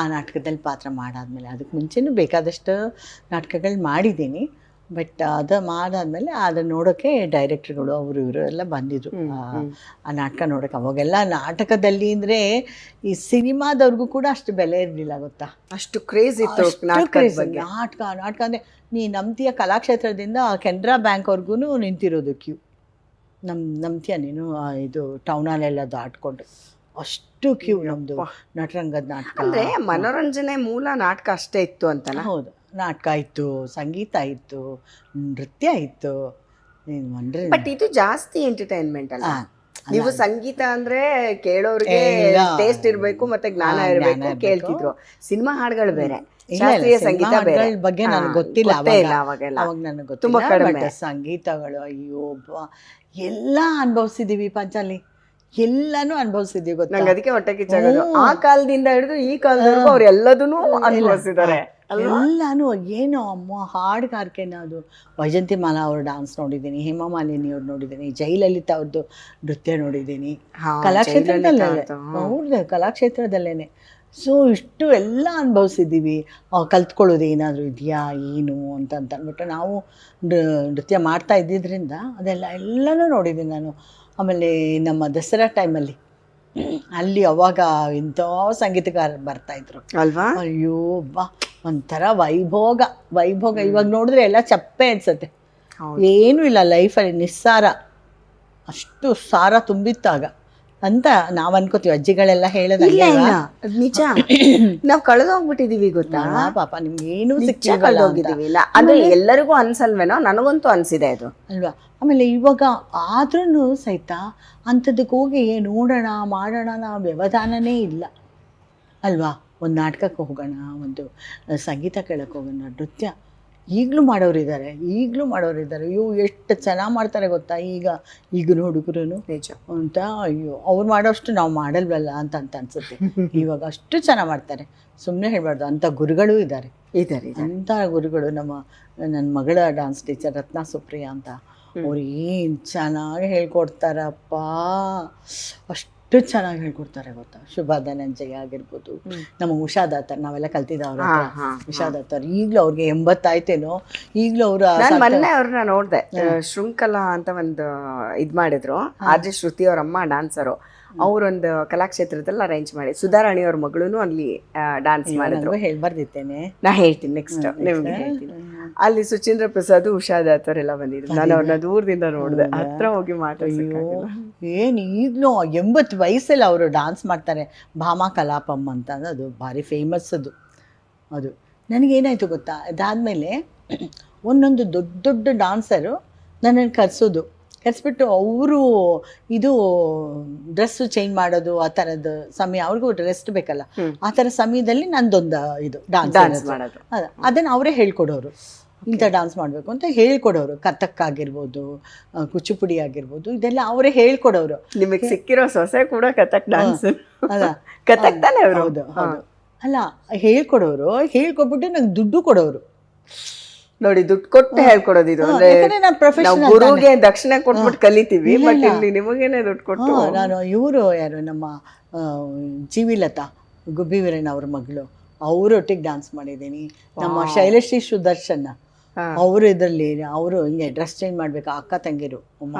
ಆ ನಾಟಕದಲ್ಲಿ ಪಾತ್ರ ಮಾಡಾದ್ಮೇಲೆ, ಅದಕ್ಕೆ ಮುಂಚೆನೂ ಬೇಕಾದಷ್ಟು ನಾಟಕಗಳು ಮಾಡಿದ್ದೀನಿ. ಬಟ್ ಅದು ಮಾಡಾದ್ಮೇಲೆ ಅದನ್ನು ನೋಡೋಕ್ಕೆ ಡೈರೆಕ್ಟ್ರುಗಳು ಅವರು ಇವರು ಎಲ್ಲ ಬಂದಿದ್ರು ಆ ನಾಟಕ ನೋಡೋಕೆ. ಅವಾಗೆಲ್ಲ ನಾಟಕದಲ್ಲಿ ಅಂದರೆ ಈ ಸಿನಿಮಾದವ್ರಿಗೂ ಕೂಡ ಅಷ್ಟು ಬೆಲೆ ಇರಲಿಲ್ಲ ಗೊತ್ತಾ, ಅಷ್ಟು ಕ್ರೇಜ್ ಇತ್ತು ನಾಟಕ ಅಂದರೆ ನೀ ನಂಬ್ತಿಯ ಕಲಾಕ್ಷೇತ್ರದಿಂದ ಕೆನರಾ ಬ್ಯಾಂಕ್ವರೆಗೂ ನಿಂತಿರೋದು ಕ್ಯೂ. ನಂಬ್ತಿಯ ನೀನು ಇದು ಟೌನ್ ಹಾಲೆಲ್ಲ ದಾಟ್ಕೊಂಡು ಅಷ್ಟು ಕ್ಯೂ ನಮ್ಮದು ನಟರಂಗದ ನಾಟಕ. ಅಂದರೆ ಮನೋರಂಜನೆ ಮೂಲ ನಾಟಕ ಅಷ್ಟೇ ಇತ್ತು ಅಂತಲ್ಲ? ಹೌದು, ನಾಟಕ ಇತ್ತು, ಸಂಗೀತ ಇತ್ತು, ನೃತ್ಯ ಇತ್ತು. ಬಟ್ ಇದು ಜಾಸ್ತಿ ಎಂಟರ್ಟೈನ್ಮೆಂಟ್ ಅಲ್ಲ. ನೀವು ಸಂಗೀತ ಅಂದ್ರೆ ಕೇಳೋರಿಗೆ ಟೇಸ್ಟ್ ಇರ್ಬೇಕು ಮತ್ತೆ ಜ್ಞಾನ ಇರಬೇಕು ಕೇಳ್ತಿದ್ರು. ಸಿನಿಮಾ ಹಾಡುಗಳು ಬೇರೆ, ಶಾಸ್ತ್ರೀಯ ಸಂಗೀತ ಬೇರೆ. ಬಗ್ಗೆ ನನಗೆ ಗೊತ್ತಿಲ್ಲ ಅವಾಗ ನನಗೆ ಗೊತ್ತಿಲ್ಲ. ಸಂಗೀತಗಳು ಅಯ್ಯೋ ಎಲ್ಲ ಅನುಭವಿಸಿದೀವಿ ಪಾಂಚಾಲಿ, ಎಲ್ಲಾನು ಅನುಭವಿಸಿದೀವಿ ಗೊತ್ತಾ. ನಂಗೆ ಅದಕ್ಕೆ ಹೊಟ್ಟೆ ಕಿಚ್ಚಾಗೋದು. ಆ ಕಾಲದಿಂದ ಹಿಡಿದು ಈ ಕಾಲದವರೆಗೂ ಅವ್ರು ಎಲ್ಲದನ್ನೂ ಅನುಭವಿಸಿದ್ದಾರೆ. ಎಲ್ಲಾನು ಏನು ಅಮ್ಮ ಹಾಡುಗಾರಿಕೆನ. ಅದು ವೈಜಂತಿ ಮಾಲಾ ಅವ್ರ ಡಾನ್ಸ್ ನೋಡಿದ್ದೀನಿ, ಹೇಮಾ ಮಾಲಿನಿ ಅವ್ರು ನೋಡಿದ್ದೀನಿ, ಜಯಲಲಿತಾ ಅವ್ರದ್ದು ನೃತ್ಯ ನೋಡಿದ್ದೀನಿ, ಕಲಾಕ್ಷೇತ್ರದಲ್ಲೇ. ಅವ್ರದ್ದು ಕಲಾಕ್ಷೇತ್ರದಲ್ಲೇನೆ. ಸೊ ಇಷ್ಟು ಎಲ್ಲ ಅನುಭವಿಸಿದ್ದೀವಿ. ಕಲ್ತ್ಕೊಳ್ಳೋದು ಏನಾದರೂ ಇದೆಯಾ ಏನು ಅಂತ ಅಂದ್ಬಿಟ್ಟು ನಾವು ನೃತ್ಯ ಮಾಡ್ತಾ ಇದ್ದಿದ್ದರಿಂದ ಎಲ್ಲನೂ ನೋಡಿದ್ದೀನಿ ನಾನು. ಆಮೇಲೆ ನಮ್ಮ ದಸರಾ ಟೈಮಲ್ಲಿ ಅಲ್ಲಿ ಅವಾಗ ಇಂಥ ಸಂಗೀತಗಾರರು ಬರ್ತಾಯಿದ್ರು ಅಲ್ವಾ. ಅಯ್ಯೋ ಬಾ ಒಂಥರ ವೈಭೋಗ. ಇವಾಗ ನೋಡಿದ್ರೆ ಎಲ್ಲ ಚಪ್ಪೆ ಅನ್ಸತ್ತೆ, ಏನೂ ಇಲ್ಲ ಲೈಫಲ್ಲಿ, ನಿಸ್ಸಾರ. ಅಷ್ಟು ಸಾರ ತುಂಬಿತ್ತಾಗ ಅಂತ ನಾವು ಅನ್ಕೋತೀವಿ. ಅಜ್ಜಿಗಳೆಲ್ಲ ಹೇಳೋದಿಲ್ಲ, ನಿಜ. ನಾವು ಕಳೆದೋಗ್ಬಿಟ್ಟಿದೀವಿ ಗೊತ್ತಾ ಪಾಪ. ನಿಮ್ಗೆ ಏನೂ ಕಳೆದೋಗಿದ್ದೀವಿ. ಅದು ಎಲ್ಲರಿಗೂ ಅನ್ಸಲ್ವೇನೋ, ನನಗಂತೂ ಅನ್ಸಿದೆ ಅದು ಅಲ್ವಾ. ಆಮೇಲೆ ಇವಾಗ ಆದ್ರೂ ಸಹಿತ ಅಂಥದ್ದಕ್ಕೆ ಹೋಗಿ ನೋಡೋಣ ಮಾಡೋಣ ಅನ್ನೋ ವ್ಯವಧಾನನೇ ಇಲ್ಲ ಅಲ್ವಾ. ಒಂದು ನಾಟಕಕ್ಕೆ ಹೋಗೋಣ, ಒಂದು ಸಂಗೀತ ಕೇಳಕ್ಕೆ ಹೋಗೋಣ, ನೃತ್ಯ ಈಗಲೂ ಮಾಡೋರಿದ್ದಾರೆ. ಅಯ್ಯೋ ಎಷ್ಟು ಚೆನ್ನಾಗಿ ಮಾಡ್ತಾರೆ ಗೊತ್ತಾ ಈಗಿನ ಹುಡುಗರು ನಿಜ ಅಂತ. ಅಯ್ಯೋ ಅವ್ರು ಮಾಡೋಷ್ಟು ನಾವು ಮಾಡಲ್ವಲ್ಲ ಅಂತ ಅನ್ಸುತ್ತೆ. ಇವಾಗ ಅಷ್ಟು ಚೆನ್ನಾಗಿ ಮಾಡ್ತಾರೆ, ಸುಮ್ಮನೆ ಹೇಳ್ಬಾರ್ದು. ಅಂಥ ಗುರುಗಳೂ ಇದ್ದಾರೆ. ಅಂಥ ಗುರುಗಳು ನನ್ನ ಮಗಳ ಡಾನ್ಸ್ ಟೀಚರ್ ರತ್ನ ಸುಪ್ರಿಯಾ ಅಂತ. ಅವ್ರು ಏನು ಚೆನ್ನಾಗಿ ಹೇಳ್ಕೊಡ್ತಾರಪ್ಪ, ಅಷ್ಟು ಚೆನ್ನಾಗಿ ಹೇಳ್ಕೊಡ್ತಾರೆ ಗೊತ್ತಾ. ಶುಭಾ ಧನಂಜಯ ಆಗಿರ್ಬೋದು, ನಮ್ಮ ಉಷಾ ದಾತರ್, ನಾವೆಲ್ಲ ಕಲ್ತಿದ್ದವ್ರ ಉಷಾ ದಾತರ್. ಈಗಲೂ ಅವ್ರಿಗೆ 80 ಆಯ್ತೇನೋ. ಈಗಲೂ ಅವರು ಮೊನ್ನೆ ಅವ್ರನ್ನ ನೋಡಿದೆ, ಶೃಂಖಲಾ ಅಂತ ಒಂದು ಇದು ಮಾಡಿದ್ರು. ಆರ್ಜೆ ಶ್ರುತಿ ಅವ್ರ ಅಮ್ಮ ಡಾನ್ಸರು. ಅವರೊಂದು ಕಲಾಕ್ಷೇತ್ರದಲ್ಲಿ ಅರೇಂಜ್ ಮಾಡಿ ಸುಧಾರಾಣಿ ಅವ್ರ ಮಗಳು ಅಲ್ಲಿ ಡಾನ್ಸ್ ಮಾಡಿದ್ರು. ಹೇಳ್ಬಾರ್ದಿತ್ತೇನೆ, ನಾ ಹೇಳ್ತೀನಿ ನೆಕ್ಸ್ಟ್ ನಿಮ್ಗೆ ಹೇಳ್ತೀನಿ. ಅಲ್ಲಿ ಸುಚೀಂದ್ರ ಪ್ರಸಾದ್, ಉಷಾ ದಾತರ್ ಎಲ್ಲ ಬಂದಿದ್ರು. ನಾನು ಅವ್ರನ್ನ ದೂರದಿಂದ ನೋಡಿದೆ, ಹತ್ರ ಹೋಗಿ ಮಾತಾಡ್ಸಿದ್ರು. ಏನು ಈಗಲೂ 80 ವಯಸ್ಸಲ್ಲಿ ಅವರು ಡಾನ್ಸ್ ಮಾಡ್ತಾರೆ. ಭಾಮಾ ಕಲಾಪಮ್ ಅಂತ, ಅದು ಭಾರಿ ಫೇಮಸ್. ಅದು ನನಗೇನಾಯಿತು ಗೊತ್ತಾ, ಅದಾದಮೇಲೆ ಒಂದೊಂದು ದೊಡ್ಡ ದೊಡ್ಡ ಡಾನ್ಸರು ನನ್ನನ್ನು ಕರೆಸ್ಬಿಟ್ಟು ಅವರು ಇದು ಡ್ರೆಸ್ಸು ಚೇಂಜ್ ಮಾಡೋದು ಆ ಥರದ್ದು ಸಮಯ, ಅವ್ರಿಗೂ ರೆಸ್ಟ್ ಬೇಕಲ್ಲ, ಆ ಥರ ಸಮಯದಲ್ಲಿ ನಂದೊಂದು ಇದು ಡಾನ್ಸ್ ಮಾಡೋದು. ಅದನ್ನು ಅವರೇ ಹೇಳ್ಕೊಡೋರು. ಇಂಥ ಡಾನ್ಸ್ ಮಾಡಬೇಕು ಅಂತ ಹೇಳ್ಕೊಡೋರು. ಕಥಕ್ ಆಗಿರ್ಬೋದು, ಕುಚಿಪುಡಿ ಆಗಿರ್ಬೋದು, ಇದೆಲ್ಲ ಅವರೇ ಹೇಳ್ಕೊಡೋರು. ನಿಮಗೆ ಸಿಕ್ಕಿರೋ ಸೊಸೆ ಕೂಡ ಕಥಕ್ ಡಾನ್ಸ್ ಅಲ್ಲ, ಕಥಕ್ ತಾನೇ ಅವರು. ಹೌದು ಅಲ್ಲ, ಹೇಳ್ಕೊಟ್ಬಿಟ್ಟು ನಂಗೆ ದುಡ್ಡು ಕೊಡೋರು. ನೋಡಿ, ದುಡ್ಡು ಕೊಟ್ಟು ಹೇಳ್ಕೊಡೋದು ಇದು. ಗುರುಗೆ ದಕ್ಷಿಣ ಕೊಟ್ಬಿಟ್ಟು ಕಲಿತೀವಿ, ಬಟ್ ಇಲ್ಲಿ ನಿಮಗೇನೆ ದುಡ್ಡು ಕೊಟ್ಟು. ನಾನು ಯಾರು ನಮ್ಮ ಜೀವಿಲತಾ ಗುಬ್ಬಿ ವೀರಣ್ಣ ಅವ್ರ ಮಗಳು, ಅವರೊಟ್ಟಿಗೆ ಡಾನ್ಸ್ ಮಾಡಿದ್ದೀನಿ. ನಮ್ಮ ಶೈಲಶ್ರೀ ಸುದರ್ಶನ್ ಅವರು ಇದರಲ್ಲಿ, ಅವರು ಹಿಂಗೆ ಡ್ರೆಸ್ ಚೇಂಜ್ ಮಾಡ್ಬೇಕು, ಅಕ್ಕ ತಂಗಿರು,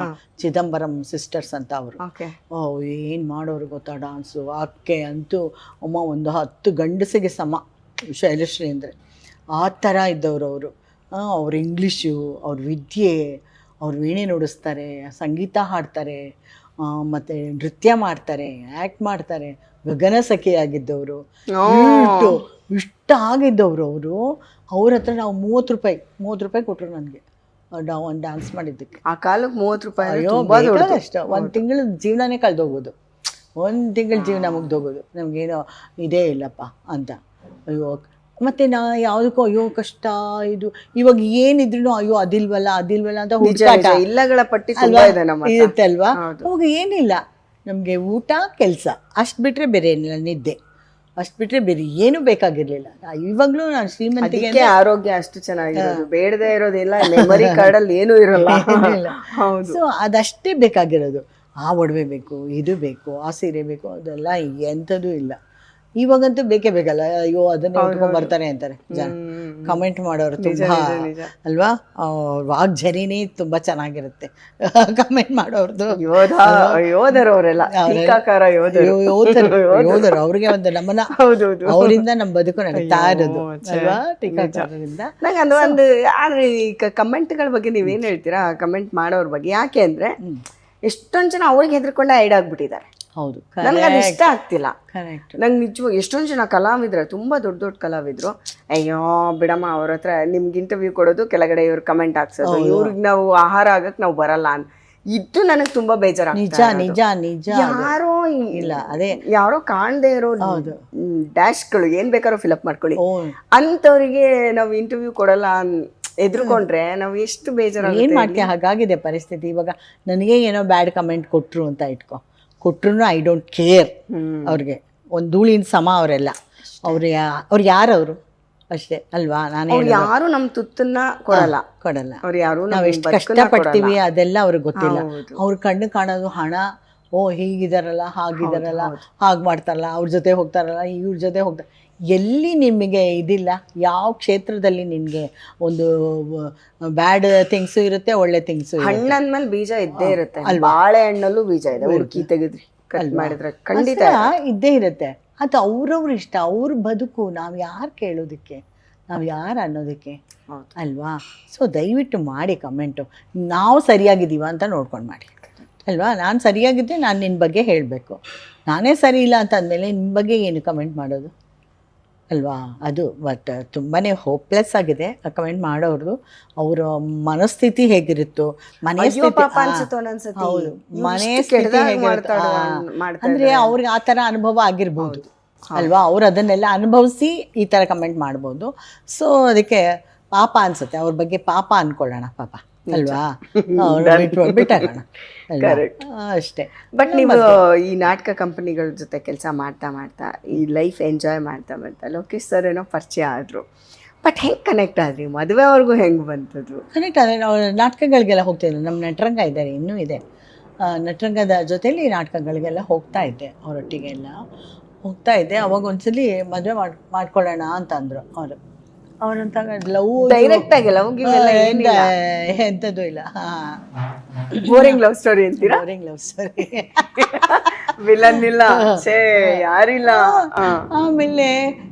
ಚಿದಂಬರಂ ಸಿಸ್ಟರ್ಸ್ ಅಂತ ಅವರು. ಏನು ಮಾಡೋರು ಗೊತ್ತಾ ಡಾನ್ಸು. ಅಕ್ಕೆ ಅಂತೂ ಒಂದು 10 ಗಂಡಸಿಗೆ ಸಮ ಶೈಲಶ್ರೀ ಅಂದರೆ. ಆ ಥರ ಇದ್ದವರು ಅವರು. ಅವ್ರ ಇಂಗ್ಲೀಷು, ಅವ್ರ ವಿದ್ಯೆ, ಅವ್ರು ವೀಣೆ ನುಡಿಸ್ತಾರೆ, ಸಂಗೀತ ಹಾಡ್ತಾರೆ, ಮತ್ತು ನೃತ್ಯ ಮಾಡ್ತಾರೆ, ಆ್ಯಕ್ಟ್ ಮಾಡ್ತಾರೆ. ಗಗನ ಸಖಿಯಾಗಿದ್ದವರು, ಇಷ್ಟ ಆಗಿದ್ದವರು ಅವರು. ಅವ್ರ ಹತ್ರ ನಾವು 30 ರೂಪಾಯಿ ಕೊಟ್ಟರು ನನಗೆ ಒಂದು ಡ್ಯಾನ್ಸ್ ಮಾಡಿದ್ದಕ್ಕೆ. ಆ ಕಾಲಕ್ಕೆ 30 ರೂಪಾಯಿ ಅಷ್ಟು. ಒಂದು ತಿಂಗಳ ಜೀವನನೇ ಕಳೆದೋಗೋದು, ಒಂದು ತಿಂಗಳ ಜೀವನ ಮುಗ್ದೋಗೋದು. ನಮಗೇನೋ ಇದೇ ಇಲ್ಲಪ್ಪ ಅಂತ. ಅಯ್ಯೋ, ಮತ್ತು ಯಾವುದಕ್ಕೂ ಅಯ್ಯೋ ಕಷ್ಟ ಇದು. ಇವಾಗ ಏನಿದ್ರು ಅಯ್ಯೋ ಅದಿಲ್ವಲ್ಲ ಅಂತ ಹುಡುಕಾಟ, ಇಲ್ಲಗಳ ಪಟ್ಟಿ ಇರುತ್ತೆ ಅಲ್ವಾ. ಅವಾಗ ಏನಿಲ್ಲ, ನಮಗೆ ಊಟ ಕೆಲಸ ಅಷ್ಟು ಬಿಟ್ಟರೆ ಬೇರೆ ಏನಿಲ್ಲ, ನಿದ್ದೆ ಅಷ್ಟು ಬಿಟ್ಟರೆ ಬೇರೆ ಏನೂ ಬೇಕಾಗಿರ್ಲಿಲ್ಲ. ಇವಾಗಲೂ ನಾನು ಶ್ರೀಮಂತಿಗೆ ಆರೋಗ್ಯ ಅಷ್ಟು ಚೆನ್ನಾಗಿರೋದು, ಬೇಡದೇ ಇರೋದಿಲ್ಲ, ಮೆಮೊರಿ ಕಾರ್ಡಲ್ಲಿ ಏನೂ ಇರೋಲ್ಲ. ಸೊ ಅದಷ್ಟೇ ಬೇಕಾಗಿರೋದು. ಆ ಒಡವೆ ಬೇಕು, ಇದು ಬೇಕು, ಆ ಸೀರೆ ಬೇಕು, ಅದೆಲ್ಲ ಎಂಥದ್ದು ಇಲ್ಲ. ಇವಾಗಂತೂ ಬೇಕೇ ಬೇಕಲ್ಲ. ಅಯ್ಯೋ ಅದನ್ನೇ ಉಟ್ಕೊಂಡ್ ಬರ್ತಾರೆ ಅಂತಾರೆ ಜನ, ಕಮೆಂಟ್ ಮಾಡೋರು ತುಂಬಾ ಅಲ್ವಾ. ವಾಗ್ಝರಿನೇ ತುಂಬಾ ಚೆನ್ನಾಗಿರುತ್ತೆ ಕಮೆಂಟ್ ಮಾಡೋರ್ದು. ಯೋಧರವರೆಲ್ಲ ಯೋಧರು, ಅವ್ರಿಗೆ ಒಂದು ನಮನ. ಅವರಿಂದ ನಮ್ಮ ಬದುಕು ನಡೀತಾ ಇರೋದು ಅಲ್ವಾ ಟೀಕಾಕಾರರಿಂದ. ನಂಗೆ ಒಂದು ಆದ್ರೆ ಈ ಕಮೆಂಟ್ಗಳ ಬಗ್ಗೆ ನೀವೇನ್ ಹೇಳ್ತೀರಾ, ಕಮೆಂಟ್ ಮಾಡೋರ್ ಬಗ್ಗೆ? ಯಾಕೆ ಅಂದ್ರೆ ಎಷ್ಟೊಂದು ಜನ ಅವ್ರಿಗೆ ಹೆದರ್ಕೊಂಡೆ ಐಡ್ ಆಗ್ಬಿಟ್ಟಿದ್ದಾರೆ. ಹೌದು, ನನಗೆ ಅದು ಇಷ್ಟ ಆಗ್ತಿಲ್ಲ. ಕರೆಕ್ಟ್. ನಂಗೆ ನಿಜವಾಗಿ ಎಷ್ಟೊಂದು ಜನ ಕಲಾವಿದ್ರೆ ತುಂಬ ದೊಡ್ಡ ದೊಡ್ಡ ಕಲಾವಿದ್ರು, ಅಯ್ಯೋ ಬಿಡಮ್ಮ ಅವ್ರ ಹತ್ರ ನಿಮ್ಗೆ ಇಂಟರ್ವ್ಯೂ ಕೊಡೋದು, ಕೆಳಗಡೆ ಇವ್ರು ಕಮೆಂಟ್ ಹಾಕ್ಸೋದು, ಇವ್ರಿಗೆ ನಾವು ಆಹಾರ ಆಗಕ್ಕೆ ನಾವು ಬರಲ್ಲ ಅಂತ. ಇದು ನನಗೆ ತುಂಬಾ ಬೇಜಾರಾಗ್ತದೆ. ನಿಜ ನಿಜ ನಿಜ. ಯಾರೋ ಇಲ್ಲ ಅದೇ ಯಾರೋ ಕಾಣದೇ ಇರೋ ಡ್ಯಾಶ್ಗಳು ಏನ್ ಬೇಕಾದ್ರೂ ಫಿಲಪ್ ಮಾಡ್ಕೊಳ್ಳಿ ಅಂತವ್ರಿಗೆ ನಾವು ಇಂಟರ್ವ್ಯೂ ಕೊಡಲ್ಲ ಎದ್ರುಕೊಂಡ್ರೆ ನಾವು ಎಷ್ಟು ಬೇಜಾರಾಗುತ್ತೆ. ಏನ್ ಮಾಡ್ತೀಯ, ಹಾಗಾಗಿದೆ ಪರಿಸ್ಥಿತಿ. ಇವಾಗ ನನಗೆ ಏನೋ ಬ್ಯಾಡ್ ಕಮೆಂಟ್ ಕೊಟ್ರು ಅಂತ ಇಟ್ಕೊ, ಕೊಟ್ರು ಐ ಡೋಂಟ್ ಕೇರ್. ಅವ್ರಿಗೆ ಒಂದು ಧೂಳಿನ ಸಮ ಅವರೆಲ್ಲ. ಅವ್ರು ಯಾರವರು ಅಷ್ಟೇ ಅಲ್ವಾ. ನಾನೇ ಯಾರು ನಮ್ ತುತ್ತನ್ನ ಕೊಡಲ್ಲ. ಅವ್ರು ಯಾರು ನಾವ್ ಎಷ್ಟು ಕಷ್ಟಪಡ್ತೀವಿ ಅದೆಲ್ಲ ಅವ್ರಿಗೆ ಗೊತ್ತಿಲ್ಲ. ಅವ್ರ ಕಣ್ಣು ಕಾಣೋದು ಹಣ. ಓ ಹೀಗಿದಾರಲ್ಲ, ಹಾಗಿದಾರಲ್ಲ, ಹಾಗೆ ಮಾಡ್ತಾರಲ್ಲ, ಅವ್ರ ಜೊತೆ ಹೋಗ್ತಾರಲ್ಲ, ಇವ್ರ ಜೊತೆ ಹೋಗ್ತಾರೆ. ಎಲ್ಲಿ ನಿಮಗೆ ಇದಿಲ್ಲ, ಯಾವ ಕ್ಷೇತ್ರದಲ್ಲಿ ನಿನಗೆ ಒಂದು ಬ್ಯಾಡ್ ಥಿಂಗ್ಸು ಇರುತ್ತೆ, ಒಳ್ಳೆ ಥಿಂಗ್ಸು. ಹಣ್ಣಂದ್ಮೇಲೆ ಬೀಜ ಇದ್ದೇ ಇರುತ್ತೆ. ಬಾಳೆಹಣ್ಣಲ್ಲೂ ಬೀಜ ಇದೆ, ಹುಡುಕಿ ತೆಗೆದ್ರಿ ಕಟ್ ಮಾಡಿದ್ರೆ ಖಂಡಿತ ಇದ್ದೇ ಇರುತ್ತೆ. ಅದು ಅವ್ರವ್ರ ಇಷ್ಟ, ಅವ್ರ ಬದುಕು. ನಾವು ಯಾರು ಕೇಳೋದಕ್ಕೆ, ನಾವು ಯಾರು ಅನ್ನೋದಕ್ಕೆ ಅಲ್ವಾ. ಸೊ ದಯವಿಟ್ಟು ಮಾಡಿ ಕಮೆಂಟು. ನಾವು ಸರಿಯಾಗಿದ್ದೀವ ಅಂತ ನೋಡ್ಕೊಂಡು ಮಾಡಿ ಅಲ್ವಾ. ನಾನು ಸರಿಯಾಗಿದ್ದರೆ ನಾನು ನಿನ್ನ ಬಗ್ಗೆ ಹೇಳಬೇಕು. ನಾನೇ ಸರಿ ಇಲ್ಲ ಅಂತ ಅಂದಮೇಲೆ ನಿನ್ನ ಬಗ್ಗೆ ಏನು ಕಮೆಂಟ್ ಮಾಡೋದು ಅಲ್ವಾ. ಅದು ಬಟ್ ತುಂಬಾ ಹೋಪ್ಲೆಸ್ ಆಗಿದೆ ಕಮೆಂಟ್ ಮಾಡೋರ್ದು. ಅವರ ಮನಸ್ಥಿತಿ ಹೇಗಿರುತ್ತೋ, ಮನೆ ಹೌದು, ಮನೆ ಸ್ಥಿತಿ ಹೇಗಿರುತ್ತೋ ಅಂದರೆ ಅವ್ರಿಗೆ ಆ ಥರ ಅನುಭವ ಆಗಿರ್ಬೋದು ಅಲ್ವಾ. ಅವ್ರು ಅದನ್ನೆಲ್ಲ ಅನುಭವಿಸಿ ಈ ಥರ ಕಮೆಂಟ್ ಮಾಡ್ಬೋದು. ಸೊ ಅದಕ್ಕೆ ಪಾಪ ಅನ್ಸುತ್ತೆ, ಅವ್ರ ಬಗ್ಗೆ ಪಾಪ ಅನ್ಕೊಳ್ಳೋಣ ಪಾಪ ಅಲ್ವಾ. ಬಿಟ್ಟೋಣ ಅಷ್ಟೇ. ಬಟ್ ನೀವು ಈ ನಾಟಕ ಕಂಪನಿಗಳ ಜೊತೆ ಕೆಲಸ ಮಾಡ್ತಾ ಮಾಡ್ತಾ ಈ ಲೈಫ್ ಎಂಜಾಯ್ ಮಾಡ್ತಾ ಮಾಡ್ತಾ ಲೋಕೇಶ್ ಸರ್ ಏನೋ ಪರಿಚಯ ಆದರು. ಬಟ್ ಹೆಂಗೆ ಕನೆಕ್ಟ್ ಆದ್ರಿ, ಮದುವೆವರೆಗೂ ಹೆಂಗೆ ಬಂತದ್ದು? ಕನೆಕ್ಟ್ ಆದರೆ ನಾವು ನಾಟಕಗಳಿಗೆಲ್ಲ ಹೋಗ್ತಿದ್ವಿ. ನಮ್ಮ ನಟರಂಗ ಇದ್ದಾರೆ, ಇನ್ನೂ ಇದೆ. ನಟರಂಗದ ಜೊತೆಲಿ ನಾಟಕಗಳಿಗೆಲ್ಲ ಹೋಗ್ತಾ ಇದ್ದೆ, ಅವರೊಟ್ಟಿಗೆಲ್ಲ ಹೋಗ್ತಾ ಇದ್ದೆ. ಅವಾಗ ಒಂದ್ಸಲಿ ಮದುವೆ ಮಾಡ್ಕೊಳ್ಳೋಣ ಅಂತ ಅಂದರು ಅವರು. ಅವರಂತ ಲವ್ ಡೈರೆಕ್ಟ್ ಆಗಿ ಲವ್ ಎಂಥದ್ದು ಇಲ್ಲ. ಬೋರಿಂಗ್ ಲವ್ ಸ್ಟೋರಿ ಅಂತೀರಾ? ಬೋರಿಂಗ್ ಲವ್ ಸ್ಟೋರಿ, ವಿಲನ್ ಇಲ್ಲ, ಯಾರಿಲ್ಲ. ಆಮೇಲೆ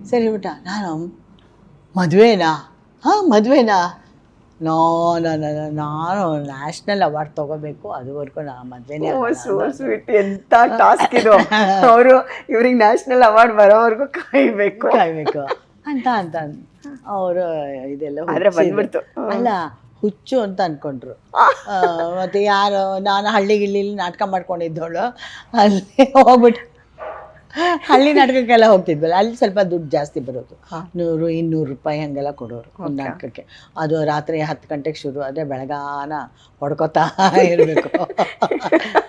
ಸರಿ ಬಿಟ್ಟ. ನಾನು ಮದುವೆನಾ ಮದುವೆನಾ ನಾನು ನ್ಯಾಷನಲ್ ಅವಾರ್ಡ್ ತಗೋಬೇಕು, ಅದುವರೆಗೂ ನಾ ಮದುವೆನೇ. ಎಂತ ಟಾಸ್ಕ್ ಇದು. ಅವರು ಇವ್ರಿಗೆ ನ್ಯಾಷನಲ್ ಅವಾರ್ಡ್ ಬರೋವರೆಗೂ ಕಾಯ್ಬೇಕು ಅಂತ ಅವರು ಇದೆಲ್ಲ ಬಂದ್ಬಿಡ್ತು. ಅಲ್ಲ ಹುಚ್ಚು ಅಂತ ಅನ್ಕೊಂಡ್ರು. ಮತ್ತೆ ಯಾರು, ನಾನು ಹಳ್ಳಿಗಿಲ್ಲಿ ನಾಟಕ ಮಾಡ್ಕೊಂಡಿದ್ದವಳು. ಅಲ್ಲಿ ಹೋಗ್ಬಿಟ್ಟು ಹಳ್ಳಿ ನಾಟಕಕ್ಕೆಲ್ಲ ಹೋಗ್ತಿದ್ವಲ್ಲ, ಅಲ್ಲಿ ಸ್ವಲ್ಪ ದುಡ್ಡು ಜಾಸ್ತಿ ಬರೋದು, 100-200 ರೂಪಾಯಿ ಹಂಗೆಲ್ಲ ಕೊಡೋರು ಒಂದು ನಾಟಕಕ್ಕೆ. ಅದು ರಾತ್ರಿ 10 ಗಂಟೆಗೆ ಶುರು, ಅದೇ ಬೆಳಗಾನ ಹೊಡ್ಕೊತಾ ಇರಬೇಕು.